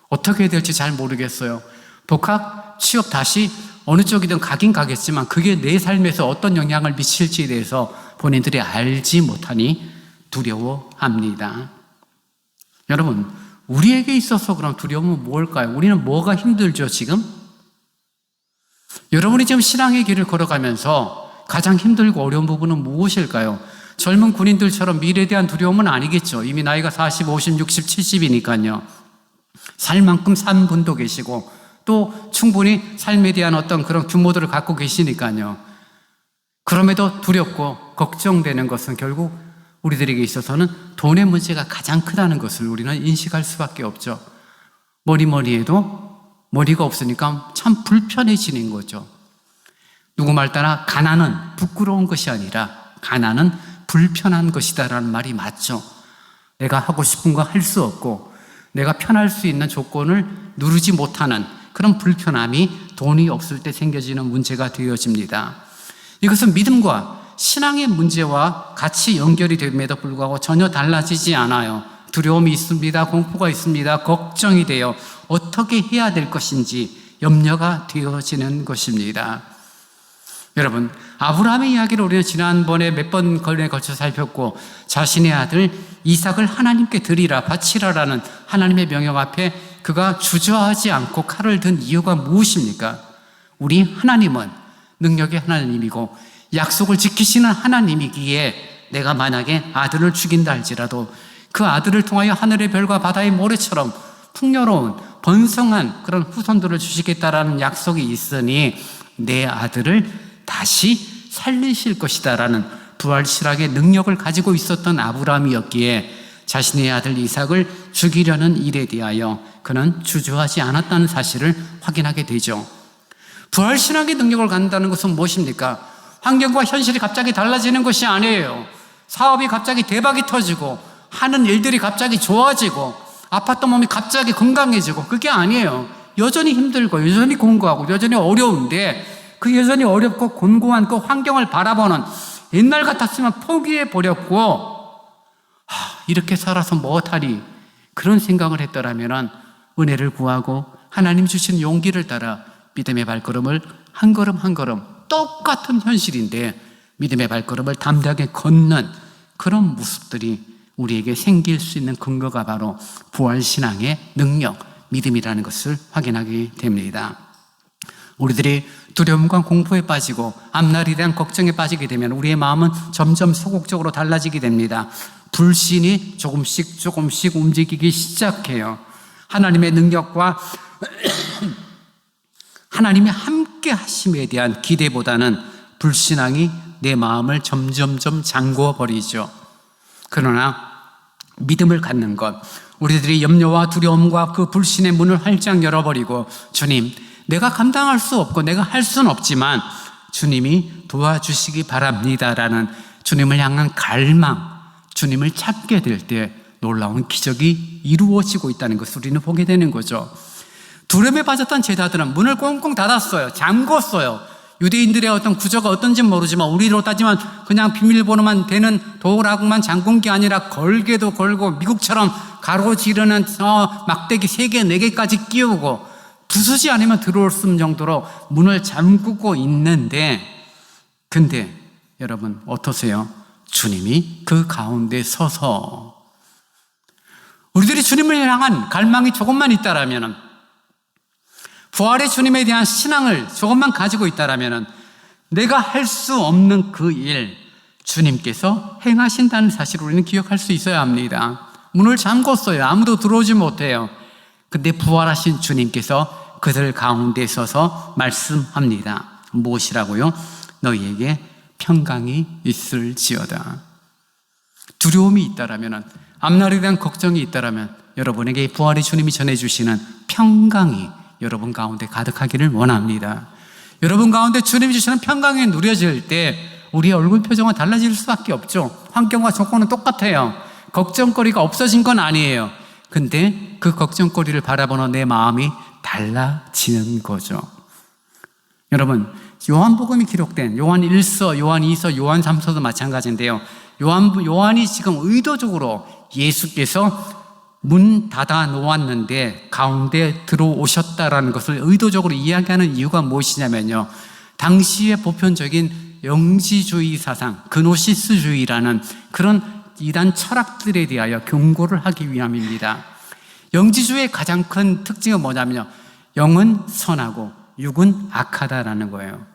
어떻게 해야 될지 잘 모르겠어요. 복학, 취업 다시 어느 쪽이든 가긴 가겠지만 그게 내 삶에서 어떤 영향을 미칠지에 대해서 본인들이 알지 못하니 두려워합니다. 여러분, 우리에게 있어서 그럼 두려움은 뭘까요? 우리는 뭐가 힘들죠, 지금? 여러분이 지금 신앙의 길을 걸어가면서 가장 힘들고 어려운 부분은 무엇일까요? 젊은 군인들처럼 미래에 대한 두려움은 아니겠죠. 이미 나이가 40, 50, 60, 70이니까요. 살 만큼 산 분도 계시고 또 충분히 삶에 대한 어떤 그런 규모들을 갖고 계시니까요. 그럼에도 두렵고 걱정되는 것은 결국 우리들에게 있어서는 돈의 문제가 가장 크다는 것을 우리는 인식할 수밖에 없죠. 머리해도 머리가 없으니까 참 불편해지는 거죠. 누구 말 따라 가난은 부끄러운 것이 아니라 가난은 불편한 것이다라는 말이 맞죠. 내가 하고 싶은 거 할 수 없고 내가 편할 수 있는 조건을 누르지 못하는 그런 불편함이 돈이 없을 때 생겨지는 문제가 되어집니다. 이것은 믿음과 신앙의 문제와 같이 연결이 됨에도 불구하고 전혀 달라지지 않아요. 두려움이 있습니다. 공포가 있습니다. 걱정이 돼요. 어떻게 해야 될 것인지 염려가 되어지는 것입니다. 여러분, 아브라함의 이야기를 우리는 지난번에 몇 번 걸쳐 살폈고, 자신의 아들 이삭을 하나님께 드리라, 바치라라는 하나님의 명령 앞에 그가 주저하지 않고 칼을 든 이유가 무엇입니까? 우리 하나님은 능력의 하나님이고 약속을 지키시는 하나님이기에 내가 만약에 아들을 죽인다 할지라도 그 아들을 통하여 하늘의 별과 바다의 모래처럼 풍요로운 번성한 그런 후손들을 주시겠다라는 약속이 있으니 내 아들을 다시 살리실 것이다라는 부활실학의 능력을 가지고 있었던 아브라함이었기에 자신의 아들 이삭을 죽이려는 일에 대하여 그는 주저하지 않았다는 사실을 확인하게 되죠. 부활신학의 능력을 갖는다는 것은 무엇입니까? 환경과 현실이 갑자기 달라지는 것이 아니에요. 사업이 갑자기 대박이 터지고 하는 일들이 갑자기 좋아지고 아팠던 몸이 갑자기 건강해지고 그게 아니에요. 여전히 힘들고 여전히 공고하고 여전히 어려운데 그 여전히 어렵고 곤고한 그 환경을 바라보는, 옛날 같았으면 포기해버렸고 이렇게 살아서 뭐하리 그런 생각을 했더라면 은혜를 구하고 하나님 주신 용기를 따라 믿음의 발걸음을 한 걸음 한 걸음, 똑같은 현실인데 믿음의 발걸음을 담대하게 걷는 그런 모습들이 우리에게 생길 수 있는 근거가 바로 부활신앙의 능력, 믿음이라는 것을 확인하게 됩니다. 우리들이 두려움과 공포에 빠지고 앞날에 대한 걱정에 빠지게 되면 우리의 마음은 점점 소극적으로 달라지게 됩니다. 불신이 조금씩 움직이기 시작해요. 하나님의 능력과 하나님의 함께 하심에 대한 기대보다는 불신앙이 내 마음을 점점점 잠궈 버리죠. 그러나 믿음을 갖는 것, 우리들이 염려와 두려움과 그 불신의 문을 활짝 열어버리고 주님, 내가 감당할 수 없고 내가 할 수는 없지만 주님이 도와주시기 바랍니다라는 주님을 향한 갈망, 주님을 찾게 될 때 놀라운 기적이 이루어지고 있다는 것을 우리는 보게 되는 거죠. 두려움에 빠졌던 제자들은 문을 꽁꽁 닫았어요. 잠궜어요. 유대인들의 어떤 구조가 어떤지는 모르지만 우리로 따지면 그냥 비밀번호만 되는 도어락만 잠근 게 아니라 걸개도 걸고 미국처럼 가로지르는 막대기 3개, 4개까지 끼우고 부수지 않으면 들어올 수 없는 정도로 문을 잠그고 있는데, 근데 여러분 어떠세요? 주님이 그 가운데 서서 우리들이 주님을 향한 갈망이 조금만 있다라면, 부활의 주님에 대한 신앙을 조금만 가지고 있다라면 내가 할 수 없는 그 일 주님께서 행하신다는 사실을 우리는 기억할 수 있어야 합니다. 문을 잠궜어요. 아무도 들어오지 못해요. 근데 부활하신 주님께서 그들 가운데 서서 말씀합니다. 무엇이라고요? 너희에게 평강이 있을지어다. 두려움이 있다라면, 앞날에 대한 걱정이 있다라면 여러분에게 부활의 주님이 전해주시는 평강이 여러분 가운데 가득하기를 원합니다. 여러분 가운데 주님이 주시는 평강이 누려질 때 우리의 얼굴 표정은 달라질 수밖에 없죠. 환경과 조건은 똑같아요. 걱정거리가 없어진 건 아니에요. 근데 그 걱정거리를 바라보는 내 마음이 달라지는 거죠. 여러분, 요한복음이 기록된 요한 1서, 요한 2서, 요한 3서도 마찬가지인데요. 요한이 지금 의도적으로 예수께서 문 닫아 놓았는데 가운데 들어오셨다라는 것을 의도적으로 이야기하는 이유가 무엇이냐면요, 당시의 보편적인 영지주의 사상, 그노시스주의라는 그런 이단 철학들에 대하여 경고를 하기 위함입니다. 영지주의의 가장 큰 특징은 뭐냐면요, 영은 선하고 육은 악하다라는 거예요.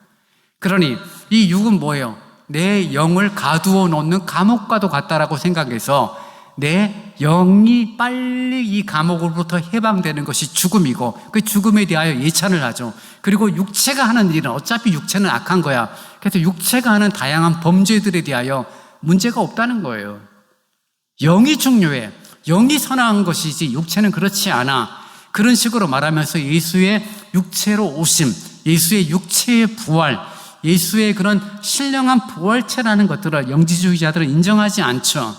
그러니 이 육은 뭐예요? 내 영을 가두어 놓는 감옥과도 같다라고 생각해서 내 영이 빨리 이 감옥으로부터 해방되는 것이 죽음이고, 그 죽음에 대하여 예찬을 하죠. 그리고 육체가 하는 일은 어차피 육체는 악한 거야. 그래서 육체가 하는 다양한 범죄들에 대하여 문제가 없다는 거예요. 영이 중요해. 영이 선한 것이지 육체는 그렇지 않아. 그런 식으로 말하면서 예수의 육체로 오심, 예수의 육체의 부활, 예수의 그런 신령한 부활체라는 것들을 영지주의자들은 인정하지 않죠.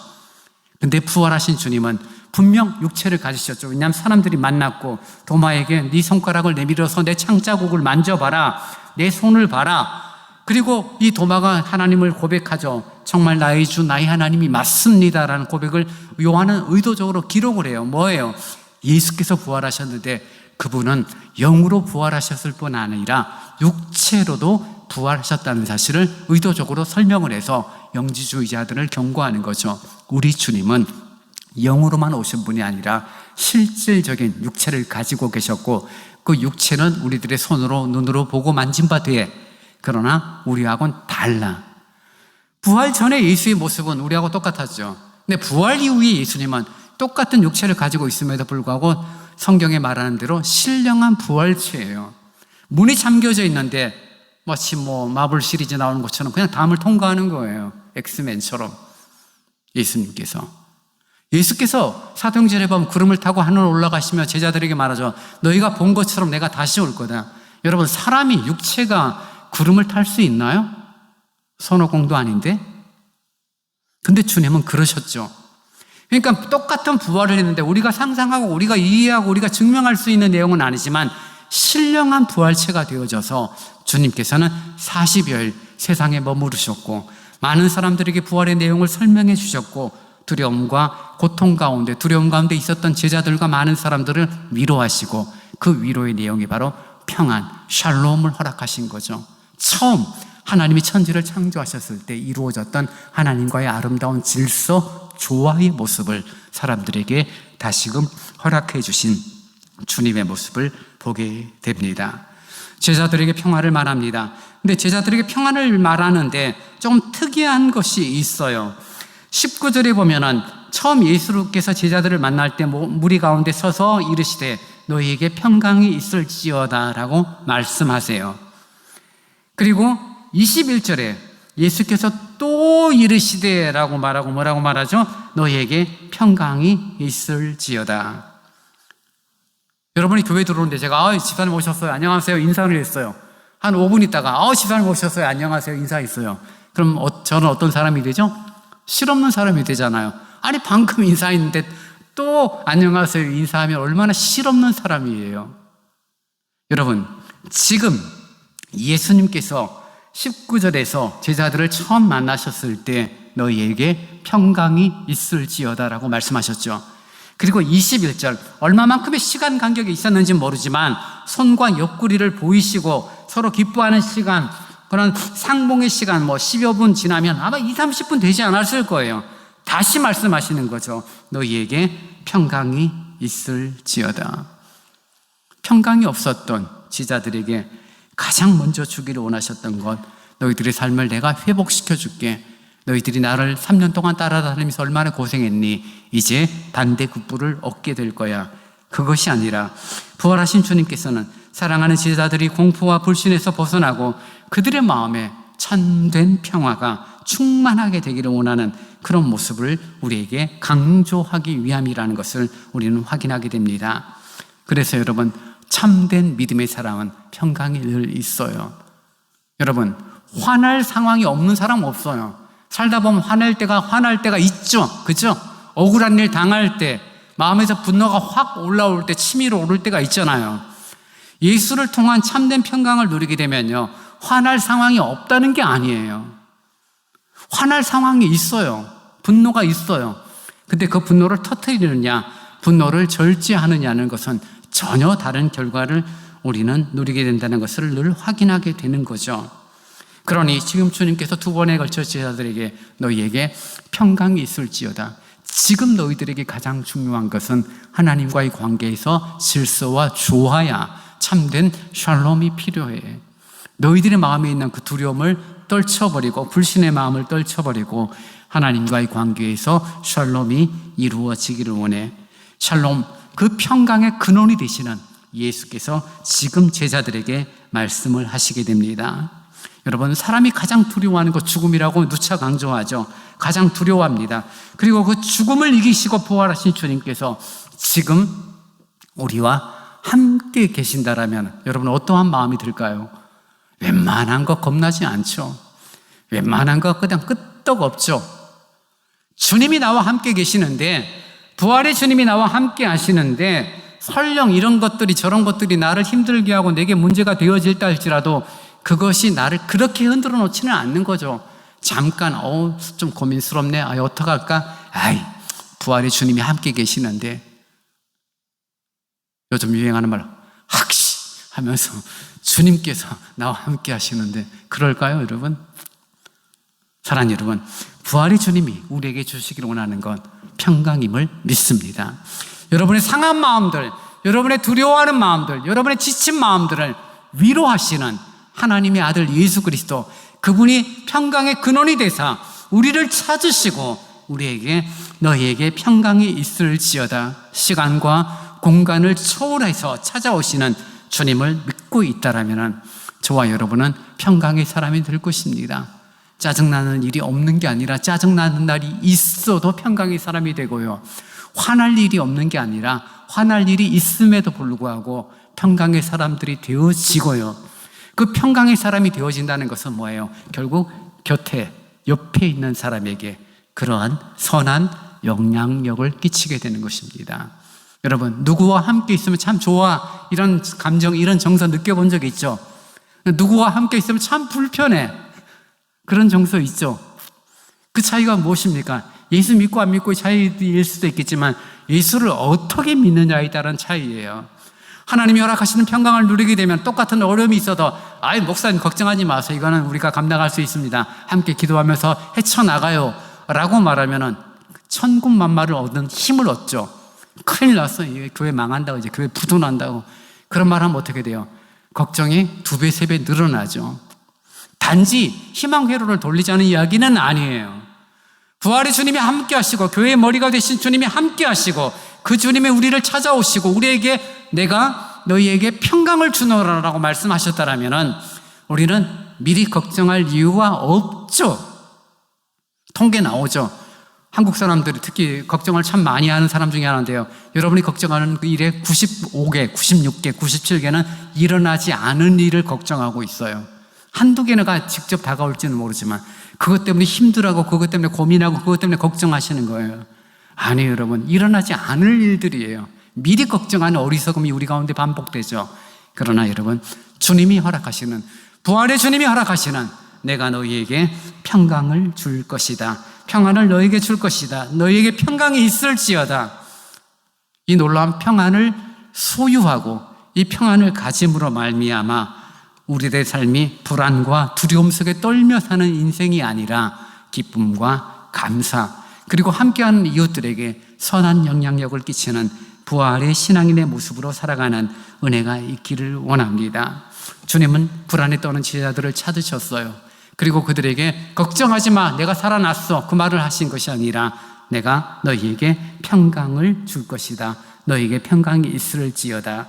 근데 부활하신 주님은 분명 육체를 가지셨죠. 왜냐하면 사람들이 만났고 도마에게 네 손가락을 내밀어서 내 창자국을 만져봐라, 내 손을 봐라. 그리고 이 도마가 하나님을 고백하죠. 정말 나의 주 나의 하나님이 맞습니다라는 고백을 요한은 의도적으로 기록을 해요. 뭐예요? 예수께서 부활하셨는데 그분은 영으로 부활하셨을 뿐 아니라 육체로도 부활하셨다는 사실을 의도적으로 설명을 해서 영지주의자들을 경고하는 거죠. 우리 주님은 영으로만 오신 분이 아니라 실질적인 육체를 가지고 계셨고, 그 육체는 우리들의 손으로 눈으로 보고 만진 바 돼. 그러나 우리하고는 달라. 부활 전에 예수의 모습은 우리하고 똑같았죠. 근데 부활 이후에 예수님은 똑같은 육체를 가지고 있음에도 불구하고 성경에 말하는 대로 신령한 부활체예요. 문이 잠겨져 있는데 마치 마블 시리즈 나오는 것처럼 그냥 담을 통과하는 거예요. 엑스맨처럼. 예수께서 사도행전에 보면 구름을 타고 하늘로 올라가시며 제자들에게 말하죠. 너희가 본 것처럼 내가 다시 올 거다. 여러분, 사람이 육체가 구름을 탈 수 있나요? 손오공도 아닌데? 근데 주님은 그러셨죠. 그러니까 똑같은 부활을 했는데 우리가 상상하고 우리가 이해하고 우리가 증명할 수 있는 내용은 아니지만 신령한 부활체가 되어져서 주님께서는 40여일 세상에 머무르셨고 많은 사람들에게 부활의 내용을 설명해 주셨고 두려움과 고통 가운데, 두려움 가운데 있었던 제자들과 많은 사람들을 위로하시고 그 위로의 내용이 바로 평안, 샬롬을 허락하신 거죠. 처음 하나님이 천지를 창조하셨을 때 이루어졌던 하나님과의 아름다운 질서, 조화의 모습을 사람들에게 다시금 허락해 주신 주님의 모습을 보게 됩니다. 제자들에게 평안을 말합니다. 근데 제자들에게 평안을 말하는데 좀 특이한 것이 있어요. 19절에 보면은 처음 예수께서 제자들을 만날 때 무리 가운데 서서 이르시되 너희에게 평강이 있을지어다 라고 말씀하세요. 그리고 21절에 예수께서 또 이르시되 라고 말하고 뭐라고 말하죠? 너희에게 평강이 있을지어다. 여러분이 교회 들어오는데 제가 집사님 오셨어요 안녕하세요 인사를 했어요. 한 5분 있다가 집사님 오셨어요 안녕하세요 인사했어요. 그럼 저는 어떤 사람이 되죠? 실없는 사람이 되잖아요. 아니 방금 인사했는데 또 안녕하세요 인사하면 얼마나 실없는 사람이에요. 여러분 지금 예수님께서 19절에서 제자들을 처음 만나셨을 때 너희에게 평강이 있을지어다 라고 말씀하셨죠. 그리고 21절 얼마만큼의 시간 간격이 있었는지 모르지만 손과 옆구리를 보이시고 서로 기뻐하는 시간, 그런 상봉의 시간 10여 분 지나면 아마 20-30분 되지 않았을 거예요. 다시 말씀하시는 거죠. 너희에게 평강이 있을지어다. 평강이 없었던 제자들에게 가장 먼저 주기를 원하셨던 것, 너희들의 삶을 내가 회복시켜 줄게. 너희들이 나를 3년 동안 따라다니면서 얼마나 고생했니? 이제 반대급부를 얻게 될 거야. 그것이 아니라 부활하신 주님께서는 사랑하는 제자들이 공포와 불신에서 벗어나고 그들의 마음에 참된 평화가 충만하게 되기를 원하는 그런 모습을 우리에게 강조하기 위함이라는 것을 우리는 확인하게 됩니다. 그래서 여러분 참된 믿음의 사람은 평강이 늘 있어요. 여러분 화날 상황이 없는 사람 없어요. 살다 보면 화날 때가 있죠. 그죠? 억울한 일 당할 때 마음에서 분노가 확 올라올 때 치밀어 오를 때가 있잖아요. 예수를 통한 참된 평강을 누리게 되면요 화날 상황이 없다는 게 아니에요. 화날 상황이 있어요. 분노가 있어요. 근데 그 분노를 터뜨리느냐 분노를 절제하느냐는 것은 전혀 다른 결과를 우리는 누리게 된다는 것을 늘 확인하게 되는 거죠. 그러니 지금 주님께서 2번에 걸쳐 제자들에게 너희에게 평강이 있을지어다. 지금 너희들에게 가장 중요한 것은 하나님과의 관계에서 질서와 조화야 참된 샬롬이 필요해. 너희들의 마음에 있는 그 두려움을 떨쳐버리고 불신의 마음을 떨쳐버리고 하나님과의 관계에서 샬롬이 이루어지기를 원해. 샬롬, 그 평강의 근원이 되시는 예수께서 지금 제자들에게 말씀을 하시게 됩니다. 여러분 사람이 가장 두려워하는 것 죽음이라고 누차 강조하죠. 가장 두려워합니다. 그리고 그 죽음을 이기시고 부활하신 주님께서 지금 우리와 함께 계신다라면 여러분 어떠한 마음이 들까요? 웬만한 거 겁나지 않죠. 웬만한 거 그냥 끄떡없죠. 주님이 나와 함께 계시는데 부활의 주님이 나와 함께 하시는데 설령 이런 것들이 저런 것들이 나를 힘들게 하고 내게 문제가 되어질다 할지라도 그것이 나를 그렇게 흔들어 놓지는 않는 거죠. 잠깐 좀 고민스럽네. 어떡할까? 부활의 주님이 함께 계시는데 요즘 유행하는 말 학시 하면서 주님께서 나와 함께 하시는데 그럴까요 여러분? 사랑하는 여러분 부활의 주님이 우리에게 주시기를 원하는 건 평강임을 믿습니다. 여러분의 상한 마음들, 여러분의 두려워하는 마음들, 여러분의 지친 마음들을 위로하시는 하나님의 아들 예수 그리스도, 그분이 평강의 근원이 되사 우리를 찾으시고 우리에게 너희에게 평강이 있을지어다 시간과 공간을 초월해서 찾아오시는 주님을 믿고 있다라면 저와 여러분은 평강의 사람이 될 것입니다. 짜증나는 일이 없는 게 아니라 짜증나는 날이 있어도 평강의 사람이 되고요. 화날 일이 없는 게 아니라 화날 일이 있음에도 불구하고 평강의 사람들이 되어지고요. 그 평강의 사람이 되어진다는 것은 뭐예요? 결국 옆에 있는 사람에게 그러한 선한 영향력을 끼치게 되는 것입니다. 여러분 누구와 함께 있으면 참 좋아 이런 감정 이런 정서 느껴본 적 있죠? 누구와 함께 있으면 참 불편해 그런 정서 있죠? 그 차이가 무엇입니까? 예수 믿고 안 믿고의 차이일 수도 있겠지만 예수를 어떻게 믿느냐에 따른 차이예요. 하나님이 허락하시는 평강을 누리게 되면 똑같은 어려움이 있어도 목사님 걱정하지 마세요. 이거는 우리가 감당할 수 있습니다. 함께 기도하면서 헤쳐나가요 라고 말하면 천군만마를 얻는 힘을 얻죠. 큰일 났어. 교회 망한다고, 이제 교회 부도난다고. 그런 말 하면 어떻게 돼요? 걱정이 2배, 3배 늘어나죠. 단지 희망 회로를 돌리자는 이야기는 아니에요. 부활의 주님이 함께 하시고 교회의 머리가 되신 주님이 함께 하시고 그 주님이 우리를 찾아오시고 우리에게 내가 너희에게 평강을 주노라라고 말씀하셨다라면 우리는 미리 걱정할 이유가 없죠. 통계 나오죠. 한국 사람들이 특히 걱정을 참 많이 하는 사람 중에 하나인데요. 여러분이 걱정하는 그 일의 95개, 96개, 97개는 일어나지 않은 일을 걱정하고 있어요. 한두 개가 직접 다가올지는 모르지만 그것 때문에 힘들어하고 그것 때문에 고민하고 그것 때문에 걱정하시는 거예요. 아니에요, 여러분. 일어나지 않을 일들이에요. 미리 걱정하는 어리석음이 우리 가운데 반복되죠. 그러나 여러분, 주님이 허락하시는, 부활의 주님이 허락하시는 내가 너희에게 평강을 줄 것이다. 평안을 너희에게 줄 것이다. 너희에게 평강이 있을지어다. 이 놀라운 평안을 소유하고 이 평안을 가짐으로 말미암아 우리들의 삶이 불안과 두려움 속에 떨며 사는 인생이 아니라 기쁨과 감사 그리고 함께하는 이웃들에게 선한 영향력을 끼치는 부활의 신앙인의 모습으로 살아가는 은혜가 있기를 원합니다. 주님은 불안에 떠는 제자들을 찾으셨어요. 그리고 그들에게 걱정하지 마, 내가 살아났어, 그 말을 하신 것이 아니라 내가 너희에게 평강을 줄 것이다. 너희에게 평강이 있을지어다.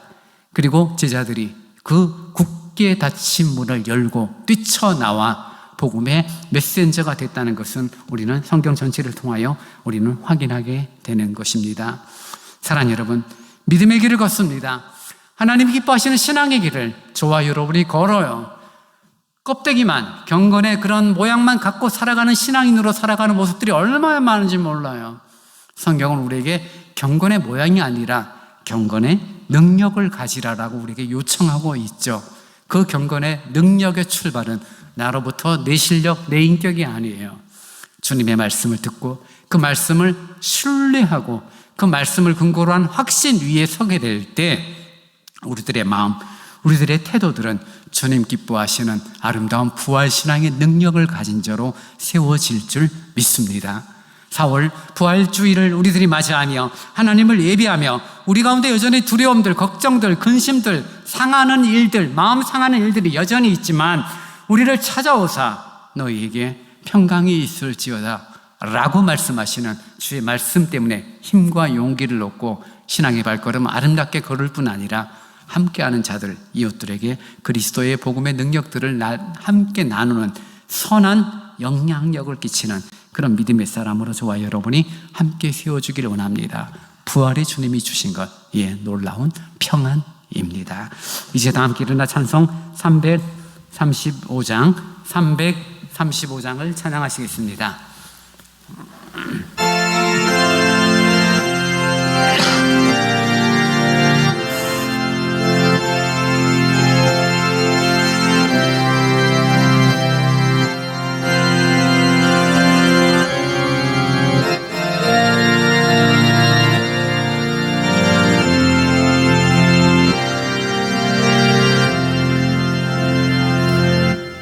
그리고 제자들이 그 굳게 닫힌 문을 열고 뛰쳐나와 복음의 메신저가 됐다는 것은 우리는 성경 전체를 통하여 우리는 확인하게 되는 것입니다. 사랑하는 여러분, 믿음의 길을 걷습니다. 하나님이 기뻐하시는 신앙의 길을 저와 여러분이 걸어요. 껍데기만, 경건의 그런 모양만 갖고 살아가는 신앙인으로 살아가는 모습들이 얼마나 많은지 몰라요. 성경은 우리에게 경건의 모양이 아니라 경건의 능력을 가지라라고 우리에게 요청하고 있죠. 그 경건의 능력의 출발은 나로부터 내 실력, 내 인격이 아니에요. 주님의 말씀을 듣고 그 말씀을 신뢰하고 그 말씀을 근거로 한 확신 위에 서게 될 때 우리들의 마음, 우리들의 태도들은 주님 기뻐하시는 아름다운 부활신앙의 능력을 가진 자로 세워질 줄 믿습니다. 4월 부활주의를 우리들이 맞이하며 하나님을 예배하며 우리 가운데 여전히 두려움들, 걱정들, 근심들, 상하는 일들, 마음 상하는 일들이 여전히 있지만 우리를 찾아오사 너희에게 평강이 있을지어다 라고 말씀하시는 주의 말씀 때문에 힘과 용기를 얻고 신앙의 발걸음 아름답게 걸을 뿐 아니라 함께하는 자들, 이웃들에게 그리스도의 복음의 능력들을 함께 나누는 선한 영향력을 끼치는 그런 믿음의 사람으로 저와 여러분이 함께 세워주기를 원합니다. 부활의 주님이 주신 것, 놀라운 평안입니다. 이제 다 함께 일어나 찬송 335장, 335장을 찬양하시겠습니다.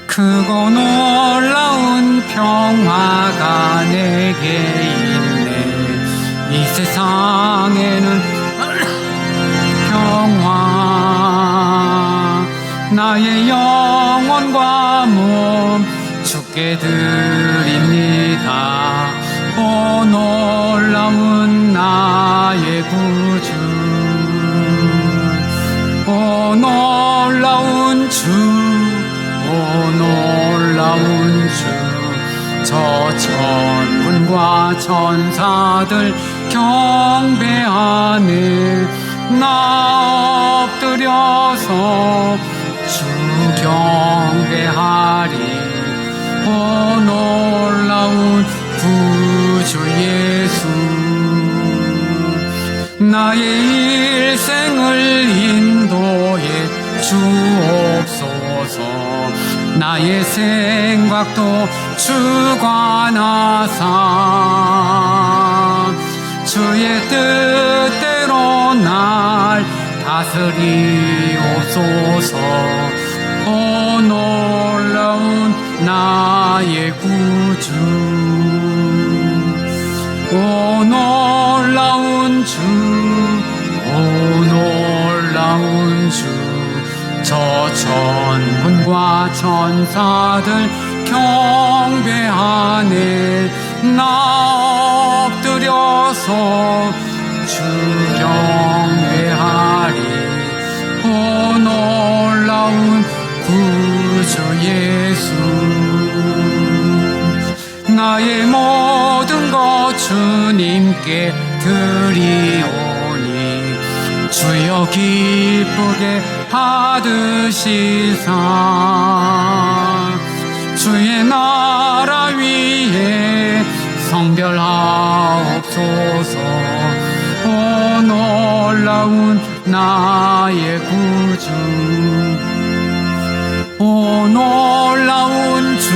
크고 놀라운 평화가 내게 있네. 이 세상에는 평화 나의 영혼과 몸 주께 드립니다. 오 놀라운 나의 구주, 오 놀라운 주, 오 놀라운 주, 저 천군과 천사들 경배하네. 나 엎드려서 주 경배하리. 오 놀라운 구주 예수, 나의 일생을 인도해 주옵소서. 나의 생각도 주관하사 다스리옵소서. 오 놀라운 나의 구주, 오 놀라운 주, 오 놀라운 주. 저 천군과 천사들 경배하네. 나 엎드려서 주 경배하리. 오 놀라운 구주 예수, 나의 모든 것 주님께 드리오니 주여 기쁘게 받으시사 주의 나라 위에 성별하옵소서. 오 놀라운 나의 구주, 오 놀라운 주,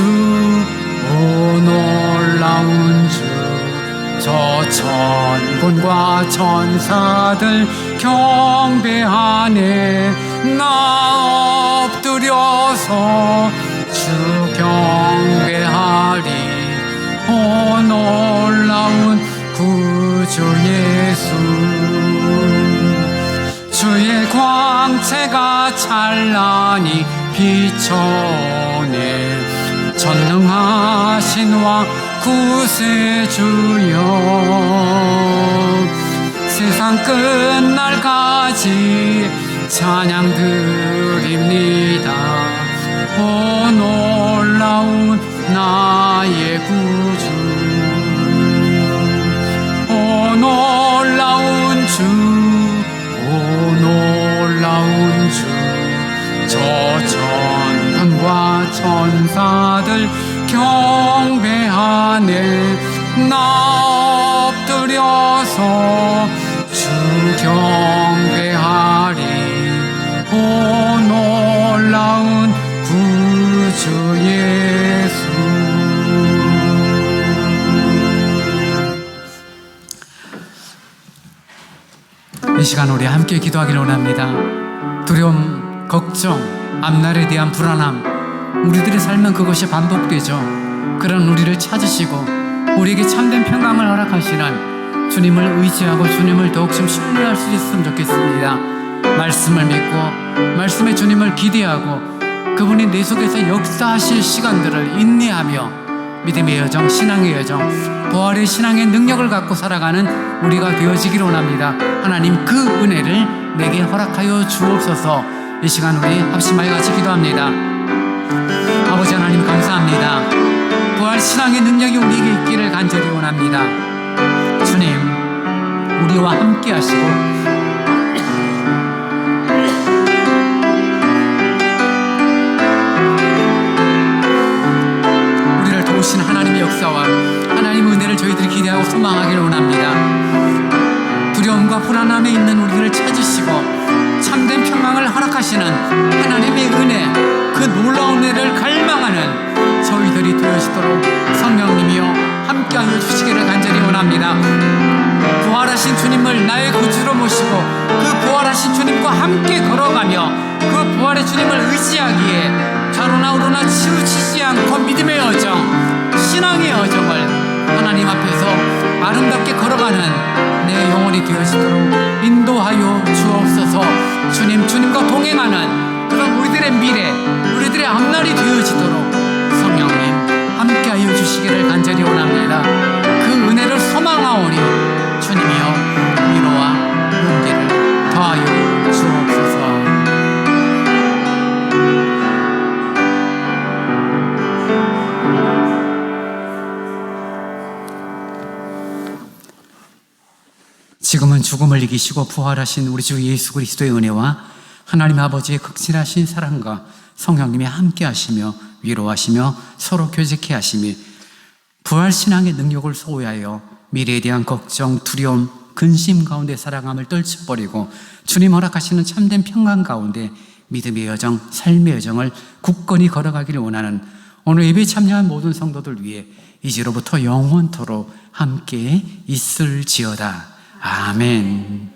오 놀라운 주. 저 천군과 천사들 경배하네. 나 엎드려서 주 경배하리. 오 놀라운 구주 예수, 주의 광채가 찬란히 비춰오네. 전능하신 왕 구세주여, 세상 끝날까지 찬양 드립니다. 오 놀라운 나의 구주, 오 놀라운 주, 오 놀라운 주. 저 천군과 천사들 경배하네. 나 엎드려서 주 경배하리. 오 놀라운 구주 예수. 이 시간 우리 함께 기도하기를 원합니다. 두려움, 걱정, 앞날에 대한 불안함, 우리들의 삶은 그것이 반복되죠. 그런 우리를 찾으시고 우리에게 참된 평강을 허락하시는 주님을 의지하고 주님을 더욱 좀 신뢰할 수 있으면 좋겠습니다. 말씀을 믿고 말씀의 주님을 기대하고 그분이 내 속에서 역사하실 시간들을 인내하며 믿음의 여정, 신앙의 여정, 부활의 신앙의 능력을 갖고 살아가는 우리가 되어지기를 원합니다. 하나님 그 은혜를 내게 허락하여 주옵소서. 이 시간 우리 합심하여 같이 기도합니다. 아버지 하나님 감사합니다. 부활 신앙의 능력이 우리에게 있기를 간절히 원합니다. 주님 우리와 함께 하시고 오신 하나님의 역사와 하나님의 은혜를 저희들이 기대하고 소망하기를 원합니다. 두려움과 불안함에 있는 우리들을 찾으시고 참된 평강을 허락하시는 하나님의 은혜, 그 놀라운 은혜를 갈망하는 저희들이 되어지도록 성령님이여 함께하여 주시기를 간절히 원합니다. 부활하신 주님을 나의 구주로 모시고 그 부활하신 주님과 함께 걸어가며 그 부활의 주님을 의지하기에 좌로나 우로나 치우치지 않고 믿음의 여정, 신앙의 여정을 하나님 앞에서 아름답게 걸어가는 내 영혼이 되어지도록 인도하여 주옵소서. 주님과 동행하는 그런 우리들의 미래, 우리들의 앞날이 되어지도록 성령님 함께하여 주시기를 간절히 원합니다. 그 은혜를 소망하오니 주님이여 위로와 용기를 더하여 주옵소서. 지금은 죽음을 이기시고 부활하신 우리 주 예수 그리스도의 은혜와 하나님 아버지의 극진하신 사랑과 성령님이 함께 하시며 위로하시며 서로 교제케 하시며 부활신앙의 능력을 소유하여 미래에 대한 걱정, 두려움, 근심 가운데 살아감을 떨쳐버리고 주님 허락하시는 참된 평강 가운데 믿음의 여정, 삶의 여정을 굳건히 걸어가기를 원하는 오늘 예배에 참여한 모든 성도들 위해 이제로부터 영원토록 함께 있을지어다. 아멘.